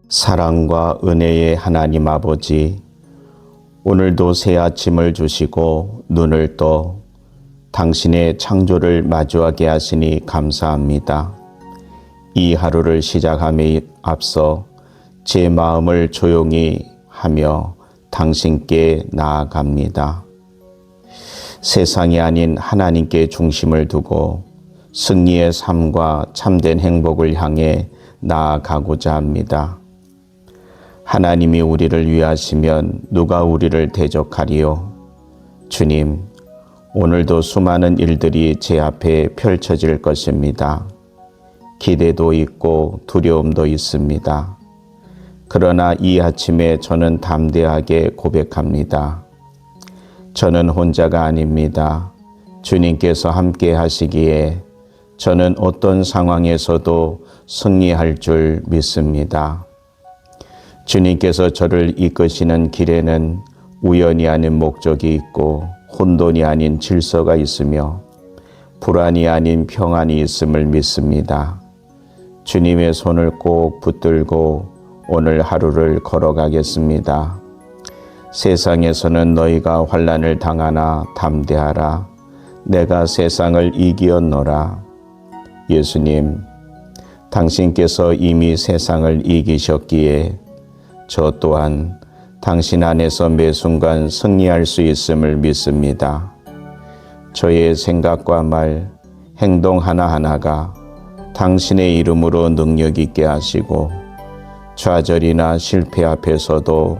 사랑과 은혜의 하나님 아버지, 오늘도 새 아침을 주시고 눈을 떠 당신의 창조를 마주하게 하시니 감사합니다. 이 하루를 시작함에 앞서 제 마음을 조용히 하며 당신께 나아갑니다. 세상이 아닌 하나님께 중심을 두고 승리의 삶과 참된 행복을 향해 나아가고자 합니다. 하나님이 우리를 위하시면 누가 우리를 대적하리요? 주님, 오늘도 수많은 일들이 제 앞에 펼쳐질 것입니다. 기대도 있고 두려움도 있습니다. 그러나 이 아침에 저는 담대하게 고백합니다. 저는 혼자가 아닙니다. 주님께서 함께 하시기에 저는 어떤 상황에서도 승리할 줄 믿습니다. 주님께서 저를 이끄시는 길에는 우연이 아닌 목적이 있고 혼돈이 아닌 질서가 있으며 불안이 아닌 평안이 있음을 믿습니다. 주님의 손을 꼭 붙들고 오늘 하루를 걸어가겠습니다. 세상에서는 너희가 환난을 당하나 담대하라. 내가 세상을 이기었노라. 예수님, 당신께서 이미 세상을 이기셨기에 저 또한 당신 안에서 매 순간 승리할 수 있음을 믿습니다. 저의 생각과 말, 행동 하나하나가 당신의 이름으로 능력 있게 하시고 좌절이나 실패 앞에서도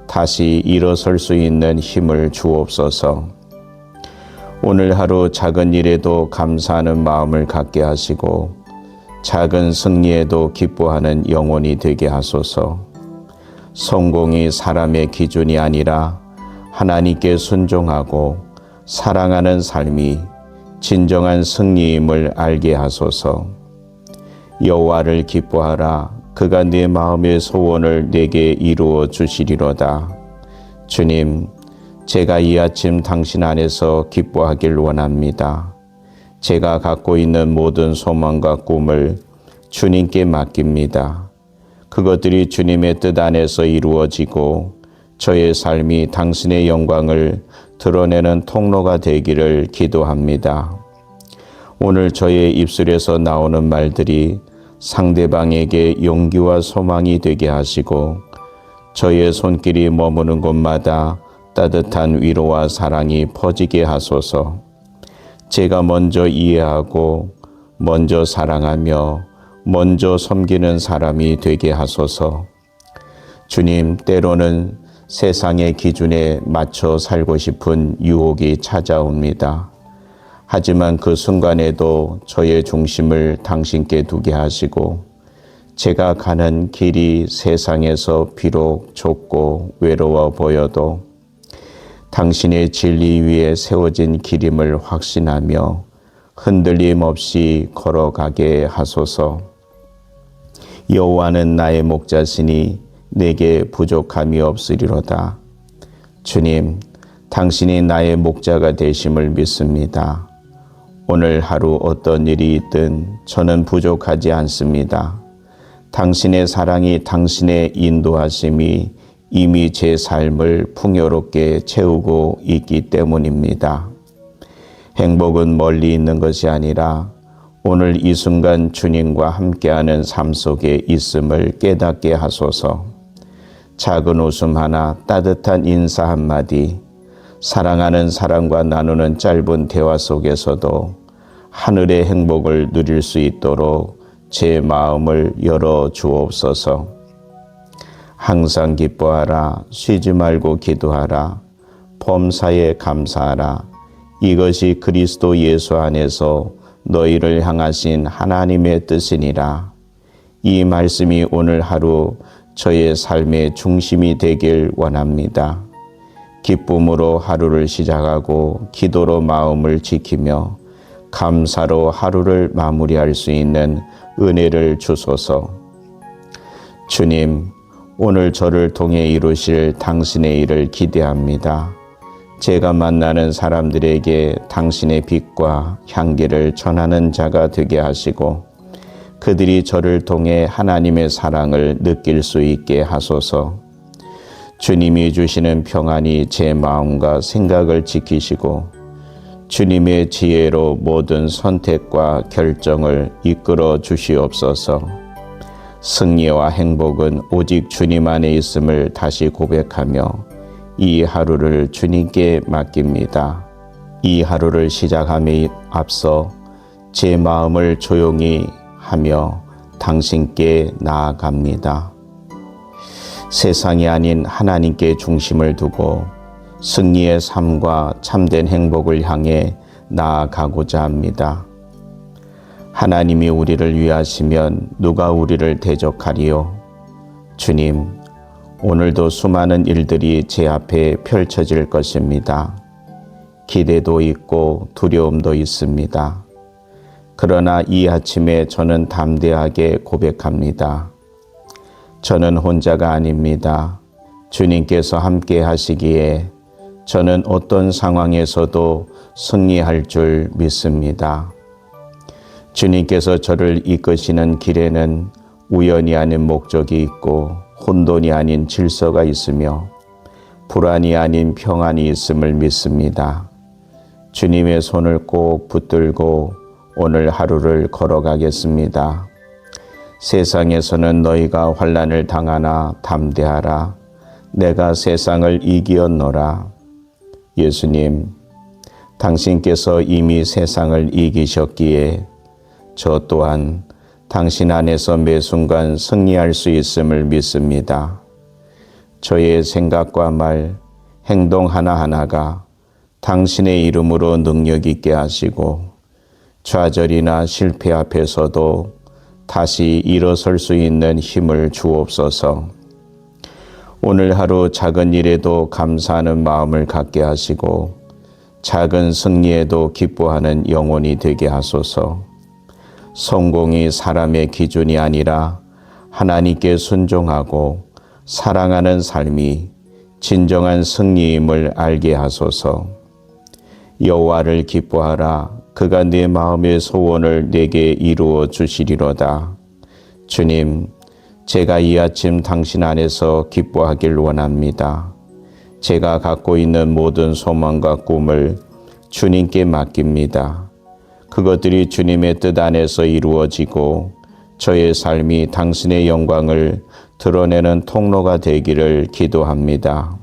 다시 일어설 수 있는 힘을 주옵소서. 오늘 하루 작은 일에도 감사하는 마음을 갖게 하시고 작은 승리에도 기뻐하는 영혼이 되게 하소서. 성공이 사람의 기준이 아니라 하나님께 순종하고 사랑하는 삶이 진정한 승리임을 알게 하소서. 여호와를 기뻐하라. 그가 네 마음의 소원을 내게 이루어 주시리로다. 주님, 제가 이 아침 당신 안에서 기뻐하길 원합니다. 제가 갖고 있는 모든 소망과 꿈을 주님께 맡깁니다. 그것들이 주님의 뜻 안에서 이루어지고 저의 삶이 당신의 영광을 드러내는 통로가 되기를 기도합니다. 오늘 저의 입술에서 나오는 말들이 상대방에게 용기와 소망이 되게 하시고 저의 손길이 머무는 곳마다 따뜻한 위로와 사랑이 퍼지게 하소서. 제가 먼저 이해하고 먼저 사랑하며 먼저 섬기는 사람이 되게 하소서. 주님, 때로는 세상의 기준에 맞춰 살고 싶은 유혹이 찾아옵니다. 하지만 그 순간에도 저의 중심을 당신께 두게 하시고 제가 가는 길이 세상에서 비록 좁고 외로워 보여도 당신의 진리 위에 세워진 길임을 확신하며 흔들림 없이 걸어가게 하소서. 여호와는 나의 목자시니 내게 부족함이 없으리로다. 주님, 당신이 나의 목자가 되심을 믿습니다. 오늘 하루 어떤 일이 있든 저는 부족하지 않습니다. 당신의 사랑이, 당신의 인도하심이 이미 제 삶을 풍요롭게 채우고 있기 때문입니다. 행복은 멀리 있는 것이 아니라 오늘 이 순간 주님과 함께하는 삶 속에 있음을 깨닫게 하소서. 작은 웃음 하나, 따뜻한 인사 한마디, 사랑하는 사람과 나누는 짧은 대화 속에서도 하늘의 행복을 누릴 수 있도록 제 마음을 열어 주옵소서. 항상 기뻐하라. 쉬지 말고 기도하라. 범사에 감사하라. 이것이 그리스도 예수 안에서 너희를 향하신 하나님의 뜻이니라. 이 말씀이 오늘 하루 저의 삶의 중심이 되길 원합니다. 기쁨으로 하루를 시작하고 기도로 마음을 지키며 감사로 하루를 마무리할 수 있는 은혜를 주소서. 주님, 오늘 저를 통해 이루실 당신의 일을 기대합니다. 제가 만나는 사람들에게 당신의 빛과 향기를 전하는 자가 되게 하시고 그들이 저를 통해 하나님의 사랑을 느낄 수 있게 하소서. 주님이 주시는 평안이 제 마음과 생각을 지키시고 주님의 지혜로 모든 선택과 결정을 이끌어 주시옵소서. 승리와 행복은 오직 주님 안에 있음을 다시 고백하며 이 하루를 주님께 맡깁니다. 이 하루를 시작함에 앞서 제 마음을 조용히 하며 당신께 나아갑니다. 세상이 아닌 하나님께 중심을 두고 승리의 삶과 참된 행복을 향해 나아가고자 합니다. 하나님이 우리를 위하시면 누가 우리를 대적하리요? 주님, 오늘도 수많은 일들이 제 앞에 펼쳐질 것입니다. 기대도 있고 두려움도 있습니다. 그러나 이 아침에 저는 담대하게 고백합니다. 저는 혼자가 아닙니다. 주님께서 함께 하시기에 저는 어떤 상황에서도 승리할 줄 믿습니다. 주님께서 저를 이끄시는 길에는 우연이 아닌 목적이 있고 혼돈이 아닌 질서가 있으며 불안이 아닌 평안이 있음을 믿습니다. 주님의 손을 꼭 붙들고 오늘 하루를 걸어가겠습니다. 세상에서는 너희가 환난을 당하나 담대하라. 내가 세상을 이기었노라. 예수님, 당신께서 이미 세상을 이기셨기에 저 또한 당신 안에서 매 순간 승리할 수 있음을 믿습니다. 저의 생각과 말, 행동 하나하나가 당신의 이름으로 능력 있게 하시고 좌절이나 실패 앞에서도 다시 일어설 수 있는 힘을 주옵소서. 오늘 하루 작은 일에도 감사하는 마음을 갖게 하시고 작은 승리에도 기뻐하는 영혼이 되게 하소서. 성공이 사람의 기준이 아니라 하나님께 순종하고 사랑하는 삶이 진정한 승리임을 알게 하소서. 여호와를 기뻐하라. 그가 내 마음의 소원을 내게 이루어 주시리로다. 주님, 제가 이 아침 당신 안에서 기뻐하길 원합니다. 제가 갖고 있는 모든 소망과 꿈을 주님께 맡깁니다. 그것들이 주님의 뜻 안에서 이루어지고 저의 삶이 당신의 영광을 드러내는 통로가 되기를 기도합니다.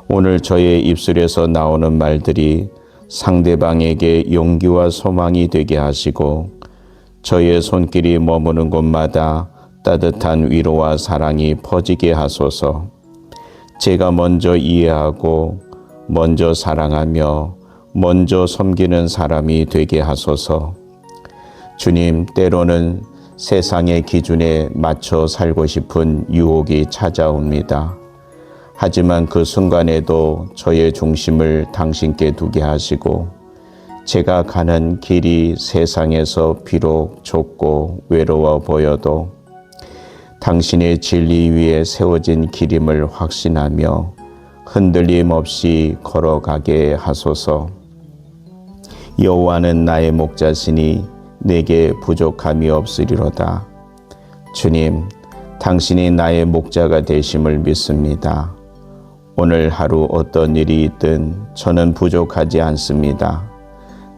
오늘 저의 입술에서 나오는 말들이 상대방에게 용기와 소망이 되게 하시고 저의 손길이 머무는 곳마다 따뜻한 위로와 사랑이 퍼지게 하소서. 제가 먼저 이해하고 먼저 사랑하며 먼저 섬기는 사람이 되게 하소서. 주님, 때로는 세상의 기준에 맞춰 살고 싶은 유혹이 찾아옵니다. 하지만 그 순간에도 저의 중심을 당신께 두게 하시고 제가 가는 길이 세상에서 비록 좁고 외로워 보여도 당신의 진리 위에 세워진 길임을 확신하며 흔들림 없이 걸어가게 하소서. 여호와는 나의 목자시니 내게 부족함이 없으리로다. 주님, 당신이 나의 목자가 되심을 믿습니다. 오늘 하루 어떤 일이 있든 저는 부족하지 않습니다.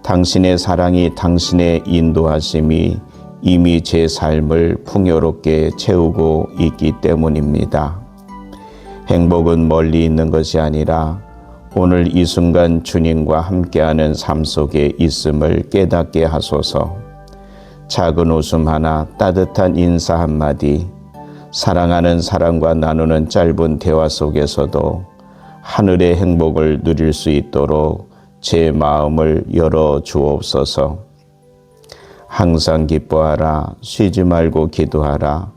당신의 사랑이, 당신의 인도하심이 이미 제 삶을 풍요롭게 채우고 있기 때문입니다. 행복은 멀리 있는 것이 아니라 오늘 이 순간 주님과 함께하는 삶 속에 있음을 깨닫게 하소서. 작은 웃음 하나, 따뜻한 인사 한마디, 사랑하는 사람과 나누는 짧은 대화 속에서도 하늘의 행복을 누릴 수 있도록 제 마음을 열어 주옵소서. 항상 기뻐하라. 쉬지 말고 기도하라.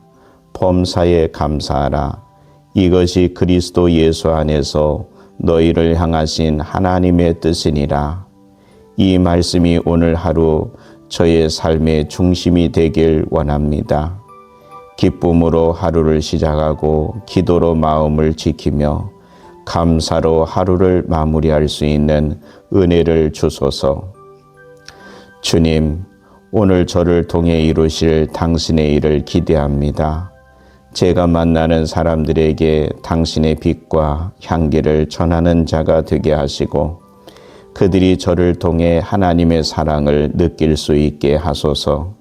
범사에 감사하라. 이것이 그리스도 예수 안에서 너희를 향하신 하나님의 뜻이니라. 이 말씀이 오늘 하루 저의 삶의 중심이 되길 원합니다. 기쁨으로 하루를 시작하고 기도로 마음을 지키며 감사로 하루를 마무리할 수 있는 은혜를 주소서. 주님, 오늘 저를 통해 이루실 당신의 일을 기대합니다. 제가 만나는 사람들에게 당신의 빛과 향기를 전하는 자가 되게 하시고 그들이 저를 통해 하나님의 사랑을 느낄 수 있게 하소서.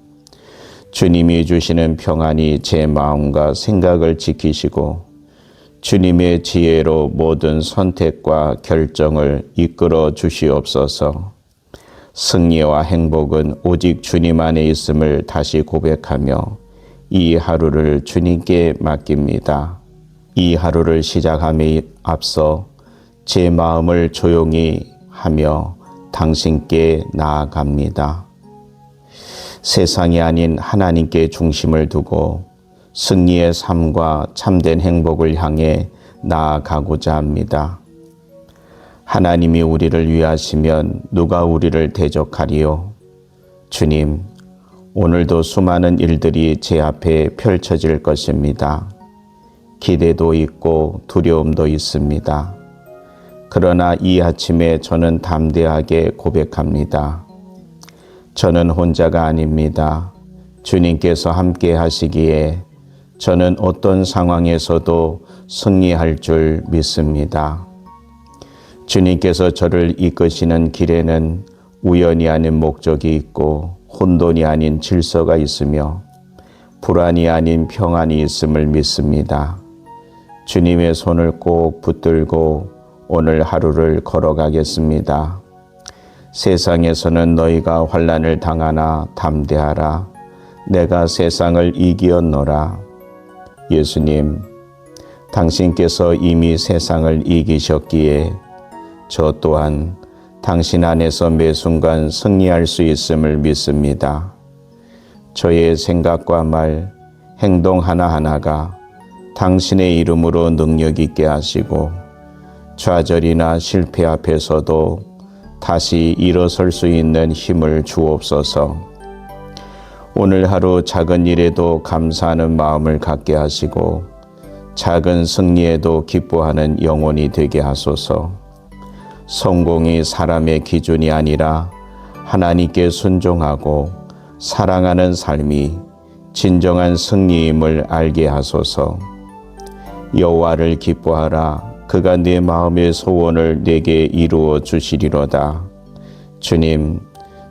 주님이 주시는 평안이 제 마음과 생각을 지키시고 주님의 지혜로 모든 선택과 결정을 이끌어 주시옵소서. 승리와 행복은 오직 주님 안에 있음을 다시 고백하며 이 하루를 주님께 맡깁니다. 이 하루를 시작함에 앞서 제 마음을 조용히 하며 당신께 나아갑니다. 세상이 아닌 하나님께 중심을 두고 승리의 삶과 참된 행복을 향해 나아가고자 합니다. 하나님이 우리를 위하시면 누가 우리를 대적하리요? 주님, 오늘도 수많은 일들이 제 앞에 펼쳐질 것입니다. 기대도 있고 두려움도 있습니다. 그러나 이 아침에 저는 담대하게 고백합니다. 저는 혼자가 아닙니다. 주님께서 함께 하시기에 저는 어떤 상황에서도 승리할 줄 믿습니다. 주님께서 저를 이끄시는 길에는 우연이 아닌 목적이 있고 혼돈이 아닌 질서가 있으며 불안이 아닌 평안이 있음을 믿습니다. 주님의 손을 꼭 붙들고 오늘 하루를 걸어가겠습니다. 세상에서는 너희가 환난을 당하나 담대하라. 내가 세상을 이기었노라. 예수님, 당신께서 이미 세상을 이기셨기에 저 또한 당신 안에서 매 순간 승리할 수 있음을 믿습니다. 저의 생각과 말, 행동 하나하나가 당신의 이름으로 능력 있게 하시고 좌절이나 실패 앞에서도 다시 일어설 수 있는 힘을 주옵소서. 오늘 하루 작은 일에도 감사하는 마음을 갖게 하시고 작은 승리에도 기뻐하는 영혼이 되게 하소서. 성공이 사람의 기준이 아니라 하나님께 순종하고 사랑하는 삶이 진정한 승리임을 알게 하소서. 여호와를 기뻐하라. 그가 내 마음의 소원을 내게 이루어 주시리로다. 주님,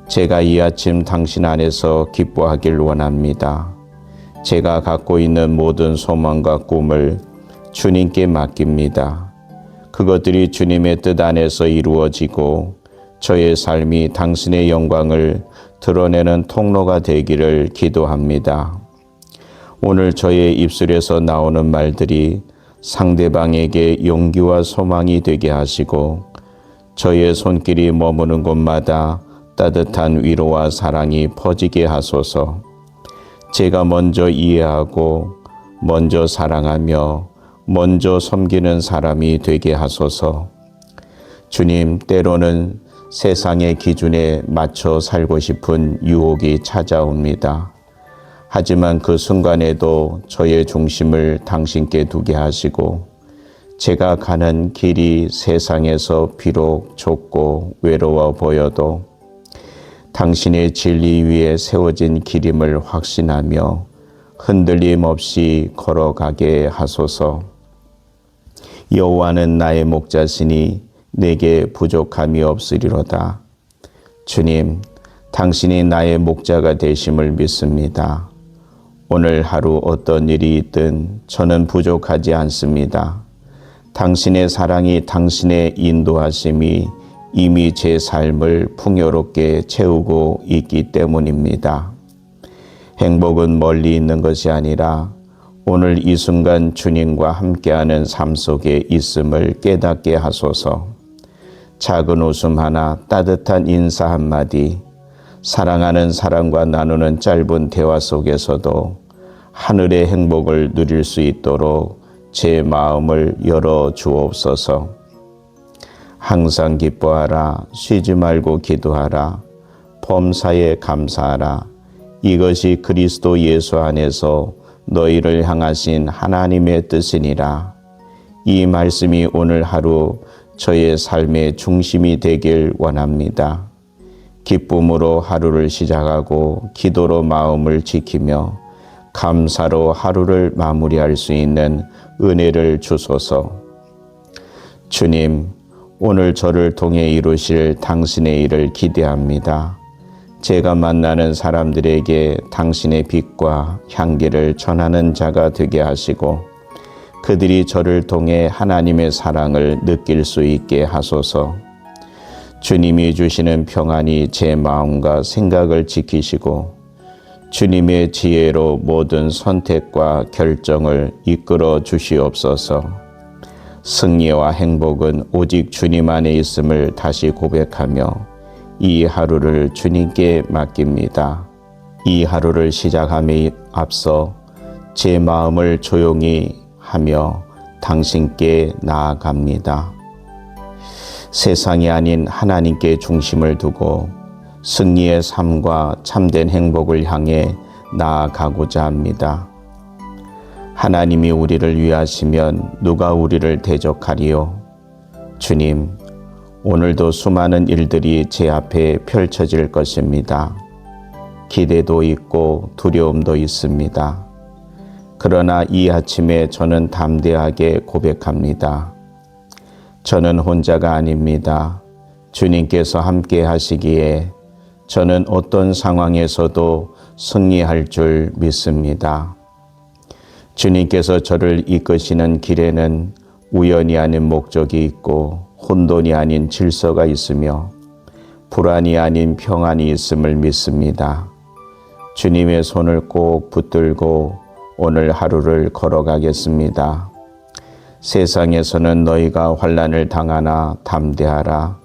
제가 이 아침 당신 안에서 기뻐하길 원합니다. 제가 갖고 있는 모든 소망과 꿈을 주님께 맡깁니다. 그것들이 주님의 뜻 안에서 이루어지고 저의 삶이 당신의 영광을 드러내는 통로가 되기를 기도합니다. 오늘 저의 입술에서 나오는 말들이 상대방에게 용기와 소망이 되게 하시고 저의 손길이 머무는 곳마다 따뜻한 위로와 사랑이 퍼지게 하소서. 제가 먼저 이해하고 먼저 사랑하며 먼저 섬기는 사람이 되게 하소서. 주님, 때로는 세상의 기준에 맞춰 살고 싶은 유혹이 찾아옵니다. 하지만 그 순간에도 저의 중심을 당신께 두게 하시고 제가 가는 길이 세상에서 비록 좁고 외로워 보여도 당신의 진리 위에 세워진 길임을 확신하며 흔들림 없이 걸어가게 하소서. 여호와는 나의 목자시니 내게 부족함이 없으리로다. 주님, 당신이 나의 목자가 되심을 믿습니다. 오늘 하루 어떤 일이 있든 저는 부족하지 않습니다. 당신의 사랑이, 당신의 인도하심이 이미 제 삶을 풍요롭게 채우고 있기 때문입니다. 행복은 멀리 있는 것이 아니라 오늘 이 순간 주님과 함께하는 삶 속에 있음을 깨닫게 하소서. 작은 웃음 하나, 따뜻한 인사 한마디, 사랑하는 사람과 나누는 짧은 대화 속에서도 하늘의 행복을 누릴 수 있도록 제 마음을 열어 주옵소서. 항상 기뻐하라. 쉬지 말고 기도하라. 범사에 감사하라. 이것이 그리스도 예수 안에서 너희를 향하신 하나님의 뜻이니라. 이 말씀이 오늘 하루 저의 삶의 중심이 되길 원합니다. 기쁨으로 하루를 시작하고 기도로 마음을 지키며 감사로 하루를 마무리할 수 있는 은혜를 주소서. 주님, 오늘 저를 통해 이루실 당신의 일을 기대합니다. 제가 만나는 사람들에게 당신의 빛과 향기를 전하는 자가 되게 하시고 그들이 저를 통해 하나님의 사랑을 느낄 수 있게 하소서. 주님이 주시는 평안이 제 마음과 생각을 지키시고 주님의 지혜로 모든 선택과 결정을 이끌어 주시옵소서. 승리와 행복은 오직 주님 안에 있음을 다시 고백하며 이 하루를 주님께 맡깁니다. 이 하루를 시작함에 앞서 제 마음을 조용히 하며 당신께 나아갑니다. 세상이 아닌 하나님께 중심을 두고 승리의 삶과 참된 행복을 향해 나아가고자 합니다. 하나님이 우리를 위하시면 누가 우리를 대적하리요? 주님, 오늘도 수많은 일들이 제 앞에 펼쳐질 것입니다. 기대도 있고 두려움도 있습니다. 그러나 이 아침에 저는 담대하게 고백합니다. 저는 혼자가 아닙니다. 주님께서 함께 하시기에 저는 어떤 상황에서도 승리할 줄 믿습니다. 주님께서 저를 이끄시는 길에는 우연이 아닌 목적이 있고 혼돈이 아닌 질서가 있으며 불안이 아닌 평안이 있음을 믿습니다. 주님의 손을 꼭 붙들고 오늘 하루를 걸어가겠습니다. 세상에서는 너희가 환난을 당하나 담대하라.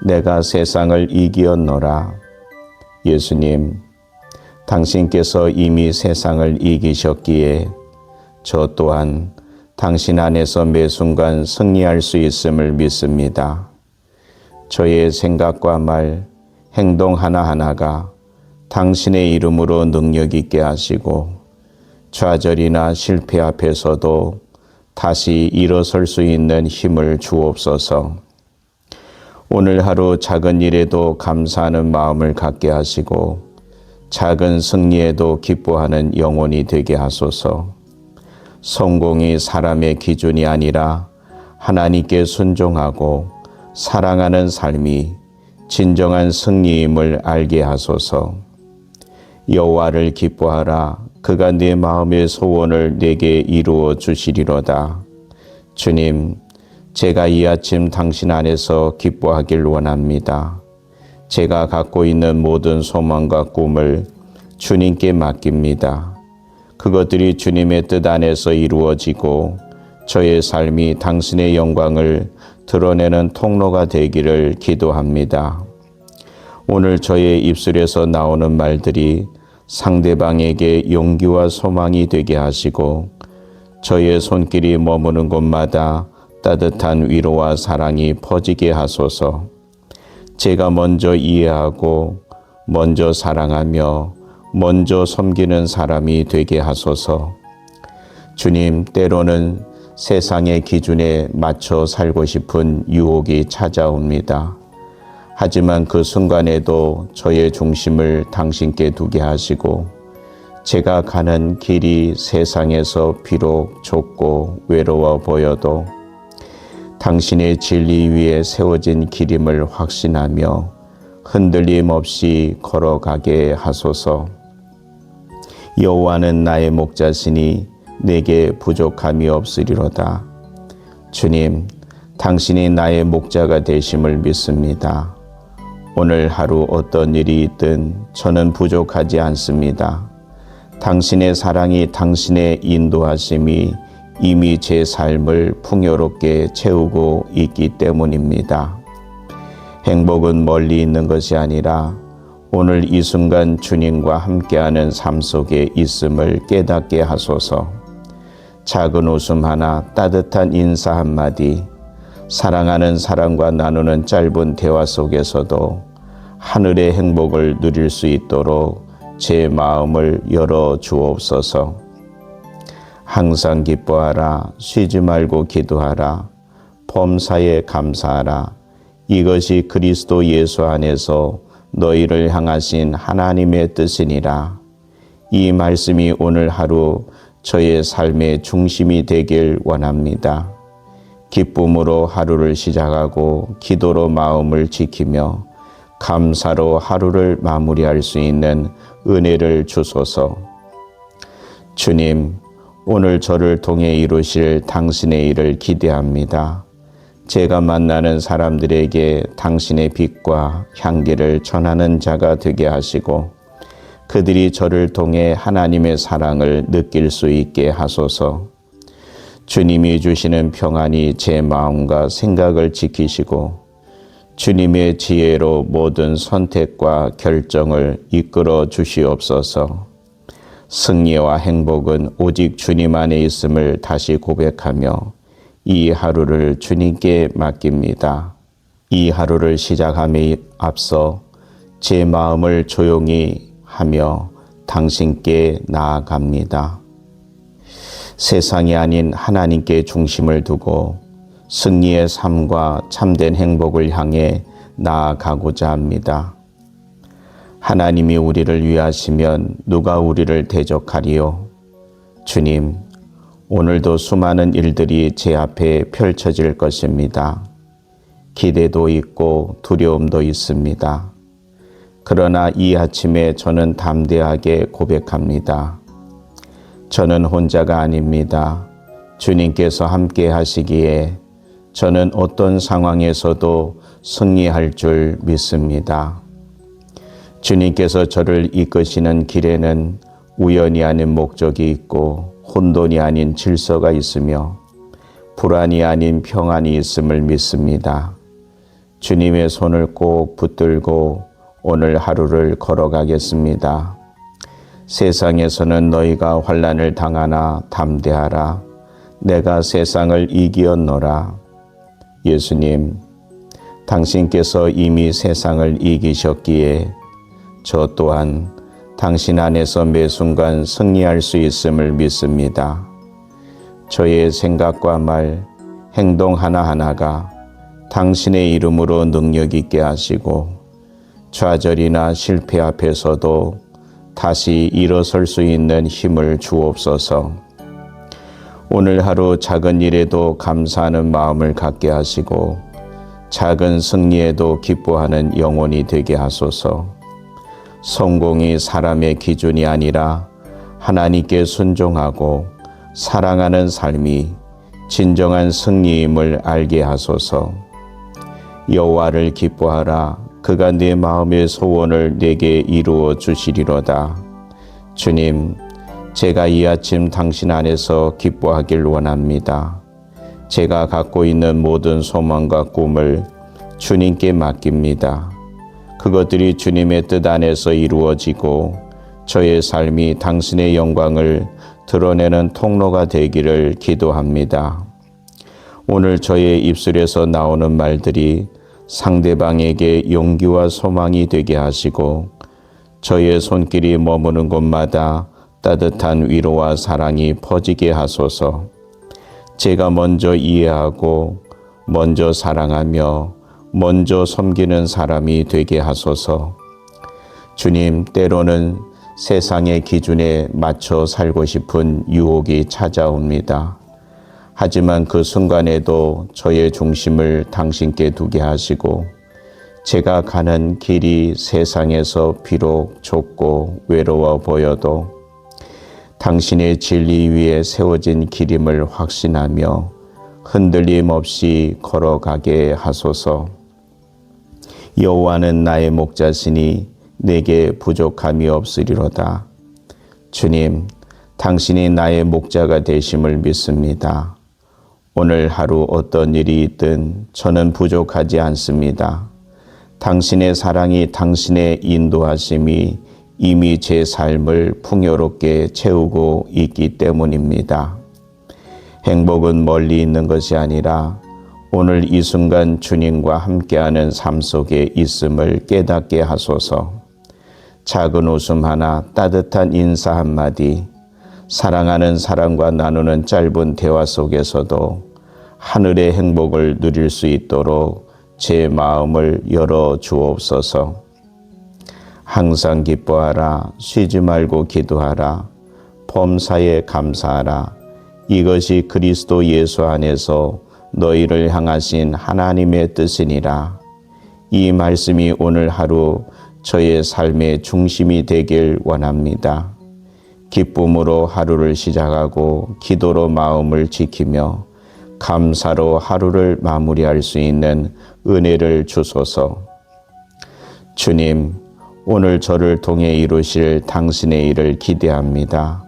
내가 세상을 이기었노라. 예수님, 당신께서 이미 세상을 이기셨기에 저 또한 당신 안에서 매 순간 승리할 수 있음을 믿습니다. 저의 생각과 말, 행동 하나하나가 당신의 이름으로 능력 있게 하시고 좌절이나 실패 앞에서도 다시 일어설 수 있는 힘을 주옵소서. 오늘 하루 작은 일에도 감사하는 마음을 갖게 하시고 작은 승리에도 기뻐하는 영혼이 되게 하소서. 성공이 사람의 기준이 아니라 하나님께 순종하고 사랑하는 삶이 진정한 승리임을 알게 하소서. 여호와를 기뻐하라. 그가 네 마음의 소원을 내게 이루어 주시리로다. 주님, 제가 이 아침 당신 안에서 기뻐하길 원합니다. 제가 갖고 있는 모든 소망과 꿈을 주님께 맡깁니다. 그것들이 주님의 뜻 안에서 이루어지고 저의 삶이 당신의 영광을 드러내는 통로가 되기를 기도합니다. 오늘 저의 입술에서 나오는 말들이 상대방에게 용기와 소망이 되게 하시고 저의 손길이 머무는 곳마다 따뜻한 위로와 사랑이 퍼지게 하소서. 제가 먼저 이해하고 먼저 사랑하며 먼저 섬기는 사람이 되게 하소서. 주님, 때로는 세상의 기준에 맞춰 살고 싶은 유혹이 찾아옵니다. 하지만 그 순간에도 저의 중심을 당신께 두게 하시고 제가 가는 길이 세상에서 비록 좁고 외로워 보여도 당신의 진리 위에 세워진 길임을 확신하며 흔들림 없이 걸어가게 하소서. 여호와는 나의 목자시니 내게 부족함이 없으리로다. 주님, 당신이 나의 목자가 되심을 믿습니다. 오늘 하루 어떤 일이 있든 저는 부족하지 않습니다. 당신의 사랑이, 당신의 인도하심이 이미 제 삶을 풍요롭게 채우고 있기 때문입니다. 행복은 멀리 있는 것이 아니라 오늘 이 순간 주님과 함께하는 삶 속에 있음을 깨닫게 하소서. 작은 웃음 하나, 따뜻한 인사 한마디, 사랑하는 사람과 나누는 짧은 대화 속에서도 하늘의 행복을 누릴 수 있도록 제 마음을 열어 주옵소서. 항상 기뻐하라. 쉬지 말고 기도하라. 범사에 감사하라. 이것이 그리스도 예수 안에서 너희를 향하신 하나님의 뜻이니라. 이 말씀이 오늘 하루 저의 삶의 중심이 되길 원합니다. 기쁨으로 하루를 시작하고 기도로 마음을 지키며 감사로 하루를 마무리할 수 있는 은혜를 주소서. 주님, 오늘 저를 통해 이루실 당신의 일을 기대합니다. 제가 만나는 사람들에게 당신의 빛과 향기를 전하는 자가 되게 하시고 그들이 저를 통해 하나님의 사랑을 느낄 수 있게 하소서. 주님이 주시는 평안이 제 마음과 생각을 지키시고 주님의 지혜로 모든 선택과 결정을 이끌어 주시옵소서. 승리와 행복은 오직 주님 안에 있음을 다시 고백하며 이 하루를 주님께 맡깁니다. 이 하루를 시작함에 앞서 제 마음을 조용히 하며 당신께 나아갑니다. 세상이 아닌 하나님께 중심을 두고 승리의 삶과 참된 행복을 향해 나아가고자 합니다. 하나님이 우리를 위하시면 누가 우리를 대적하리요? 주님, 오늘도 수많은 일들이 제 앞에 펼쳐질 것입니다. 기대도 있고 두려움도 있습니다. 그러나 이 아침에 저는 담대하게 고백합니다. 저는 혼자가 아닙니다. 주님께서 함께 하시기에 저는 어떤 상황에서도 승리할 줄 믿습니다. 주님께서 저를 이끄시는 길에는 우연이 아닌 목적이 있고 혼돈이 아닌 질서가 있으며 불안이 아닌 평안이 있음을 믿습니다. 주님의 손을 꼭 붙들고 오늘 하루를 걸어가겠습니다. 세상에서는 너희가 환난을 당하나 담대하라. 내가 세상을 이기었노라. 예수님, 당신께서 이미 세상을 이기셨기에 저 또한 당신 안에서 매 순간 승리할 수 있음을 믿습니다. 저의 생각과 말, 행동 하나하나가 당신의 이름으로 능력 있게 하시고 좌절이나 실패 앞에서도 다시 일어설 수 있는 힘을 주옵소서. 오늘 하루 작은 일에도 감사하는 마음을 갖게 하시고 작은 승리에도 기뻐하는 영혼이 되게 하소서. 성공이 사람의 기준이 아니라 하나님께 순종하고 사랑하는 삶이 진정한 승리임을 알게 하소서. 여호와를 기뻐하라. 그가 내 마음의 소원을 내게 이루어 주시리로다. 주님, 제가 이 아침 당신 안에서 기뻐하길 원합니다. 제가 갖고 있는 모든 소망과 꿈을 주님께 맡깁니다. 그것들이 주님의 뜻 안에서 이루어지고 저의 삶이 당신의 영광을 드러내는 통로가 되기를 기도합니다. 오늘 저의 입술에서 나오는 말들이 상대방에게 용기와 소망이 되게 하시고 저의 손길이 머무는 곳마다 따뜻한 위로와 사랑이 퍼지게 하소서. 제가 먼저 이해하고 먼저 사랑하며 먼저 섬기는 사람이 되게 하소서. 주님, 때로는 세상의 기준에 맞춰 살고 싶은 유혹이 찾아옵니다. 하지만 그 순간에도 저의 중심을 당신께 두게 하시고 제가 가는 길이 세상에서 비록 좁고 외로워 보여도 당신의 진리 위에 세워진 길임을 확신하며 흔들림 없이 걸어가게 하소서. 여호와는 나의 목자시니 내게 부족함이 없으리로다. 주님, 당신이 나의 목자가 되심을 믿습니다. 오늘 하루 어떤 일이 있든 저는 부족하지 않습니다. 당신의 사랑이, 당신의 인도하심이 이미 제 삶을 풍요롭게 채우고 있기 때문입니다. 행복은 멀리 있는 것이 아니라 오늘 이 순간 주님과 함께하는 삶 속에 있음을 깨닫게 하소서. 작은 웃음 하나, 따뜻한 인사 한마디, 사랑하는 사람과 나누는 짧은 대화 속에서도 하늘의 행복을 누릴 수 있도록 제 마음을 열어 주옵소서. 항상 기뻐하라. 쉬지 말고 기도하라. 범사에 감사하라. 이것이 그리스도 예수 안에서 너희를 향하신 하나님의 뜻이니라. 이 말씀이 오늘 하루 저의 삶의 중심이 되길 원합니다. 기쁨으로 하루를 시작하고 기도로 마음을 지키며 감사로 하루를 마무리할 수 있는 은혜를 주소서. 주님, 오늘 저를 통해 이루실 당신의 일을 기대합니다.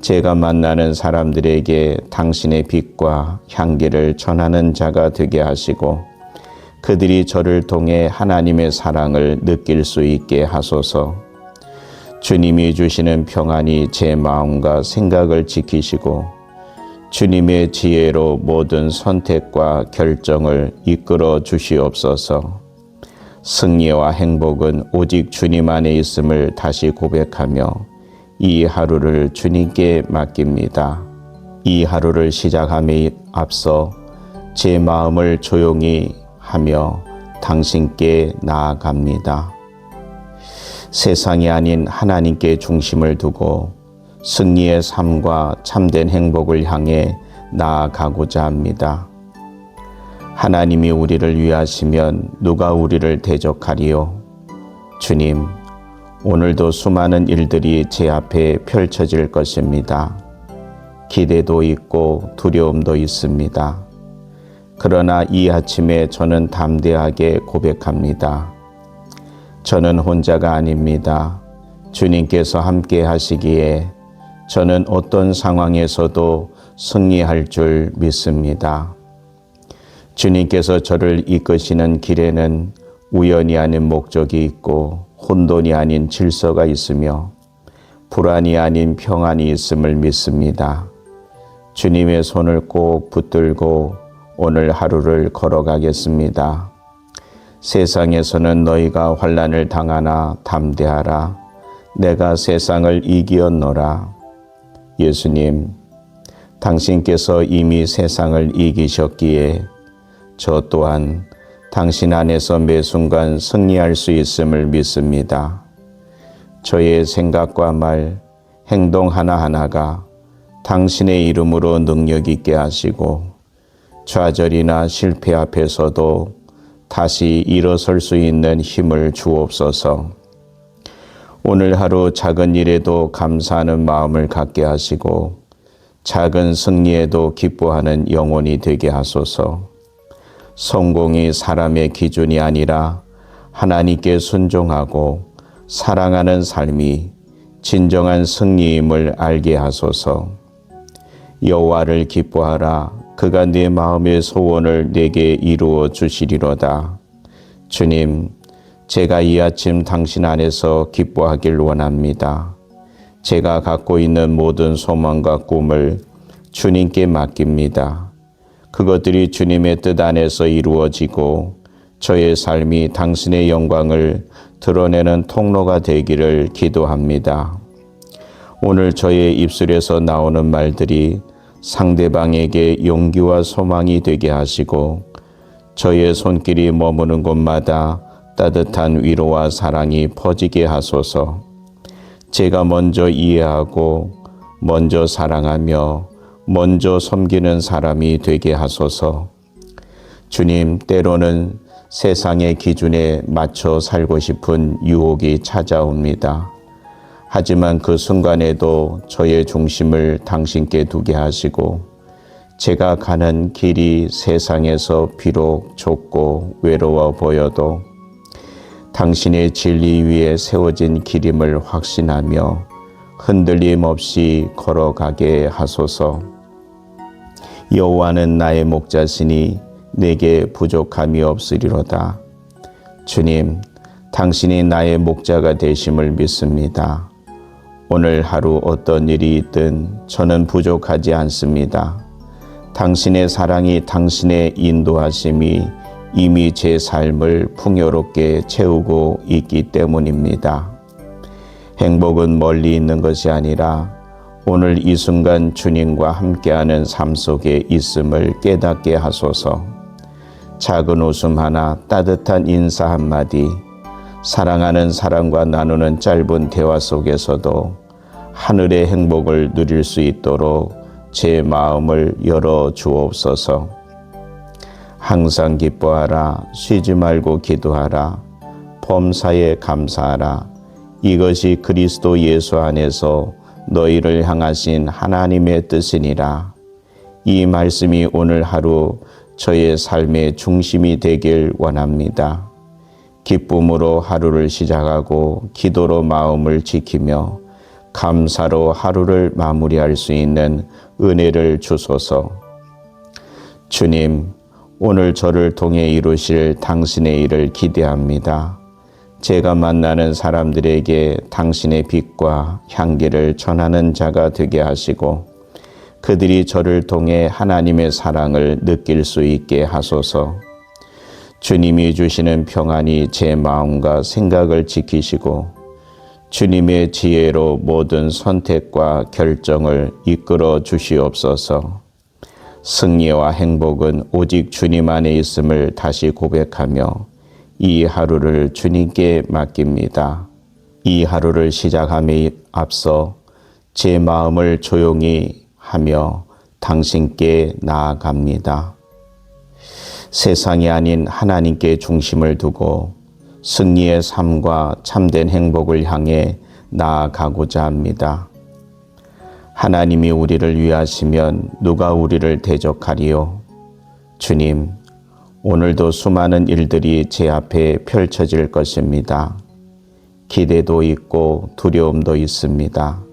제가 만나는 사람들에게 당신의 빛과 향기를 전하는 자가 되게 하시고 그들이 저를 통해 하나님의 사랑을 느낄 수 있게 하소서. 주님이 주시는 평안이 제 마음과 생각을 지키시고 주님의 지혜로 모든 선택과 결정을 이끌어 주시옵소서. 승리와 행복은 오직 주님 안에 있음을 다시 고백하며 이 하루를 주님께 맡깁니다. 이 하루를 시작함에 앞서 제 마음을 조용히 하며 당신께 나아갑니다. 세상이 아닌 하나님께 중심을 두고 승리의 삶과 참된 행복을 향해 나아가고자 합니다. 하나님이 우리를 위하시면 누가 우리를 대적하리요? 주님, 오늘도 수많은 일들이 제 앞에 펼쳐질 것입니다. 기대도 있고 두려움도 있습니다. 그러나 이 아침에 저는 담대하게 고백합니다. 저는 혼자가 아닙니다. 주님께서 함께 하시기에 저는 어떤 상황에서도 승리할 줄 믿습니다. 주님께서 저를 이끄시는 길에는 우연이 아닌 목적이 있고 혼돈이 아닌 질서가 있으며 불안이 아닌 평안이 있음을 믿습니다. 주님의 손을 꼭 붙들고 오늘 하루를 걸어가겠습니다. 세상에서는 너희가 환난을 당하나 담대하라. 내가 세상을 이기었노라. 예수님, 당신께서 이미 세상을 이기셨기에 저 또한 당신 안에서 매 순간 승리할 수 있음을 믿습니다. 저의 생각과 말, 행동 하나하나가 당신의 이름으로 능력 있게 하시고 좌절이나 실패 앞에서도 다시 일어설 수 있는 힘을 주옵소서. 오늘 하루 작은 일에도 감사하는 마음을 갖게 하시고 작은 승리에도 기뻐하는 영혼이 되게 하소서. 성공이 사람의 기준이 아니라 하나님께 순종하고 사랑하는 삶이 진정한 승리임을 알게 하소서. 여호와를 기뻐하라. 그가 네 마음의 소원을 내게 이루어 주시리로다. 주님, 제가 이 아침 당신 안에서 기뻐하길 원합니다. 제가 갖고 있는 모든 소망과 꿈을 주님께 맡깁니다. 그것들이 주님의 뜻 안에서 이루어지고 저의 삶이 당신의 영광을 드러내는 통로가 되기를 기도합니다. 오늘 저의 입술에서 나오는 말들이 상대방에게 용기와 소망이 되게 하시고 저의 손길이 머무는 곳마다 따뜻한 위로와 사랑이 퍼지게 하소서. 제가 먼저 이해하고 먼저 사랑하며 먼저 섬기는 사람이 되게 하소서. 주님, 때로는 세상의 기준에 맞춰 살고 싶은 유혹이 찾아옵니다. 하지만 그 순간에도 저의 중심을 당신께 두게 하시고 제가 가는 길이 세상에서 비록 좁고 외로워 보여도 당신의 진리 위에 세워진 길임을 확신하며 흔들림 없이 걸어가게 하소서. 여호와는 나의 목자시니 내게 부족함이 없으리로다. 주님, 당신이 나의 목자가 되심을 믿습니다. 오늘 하루 어떤 일이 있든 저는 부족하지 않습니다. 당신의 사랑이, 당신의 인도하심이 이미 제 삶을 풍요롭게 채우고 있기 때문입니다. 행복은 멀리 있는 것이 아니라 오늘 이 순간 주님과 함께하는 삶 속에 있음을 깨닫게 하소서. 작은 웃음 하나, 따뜻한 인사 한마디, 사랑하는 사람과 나누는 짧은 대화 속에서도 하늘의 행복을 누릴 수 있도록 제 마음을 열어 주옵소서. 항상 기뻐하라. 쉬지 말고 기도하라. 범사에 감사하라. 이것이 그리스도 예수 안에서 너희를 향하신 하나님의 뜻이니라. 이 말씀이 오늘 하루 저의 삶의 중심이 되길 원합니다. 기쁨으로 하루를 시작하고 기도로 마음을 지키며 감사로 하루를 마무리할 수 있는 은혜를 주소서. 주님, 오늘 저를 통해 이루실 당신의 일을 기대합니다. 제가 만나는 사람들에게 당신의 빛과 향기를 전하는 자가 되게 하시고 그들이 저를 통해 하나님의 사랑을 느낄 수 있게 하소서. 주님이 주시는 평안이 제 마음과 생각을 지키시고 주님의 지혜로 모든 선택과 결정을 이끌어 주시옵소서. 승리와 행복은 오직 주님 안에 있음을 다시 고백하며 이 하루를 주님께 맡깁니다. 이 하루를 시작함에 앞서 제 마음을 조용히 하며 당신께 나아갑니다. 세상이 아닌 하나님께 중심을 두고 승리의 삶과 참된 행복을 향해 나아가고자 합니다. 하나님이 우리를 위하시면 누가 우리를 대적하리요? 주님, 오늘도 수많은 일들이 제 앞에 펼쳐질 것입니다. 기대도 있고 두려움도 있습니다.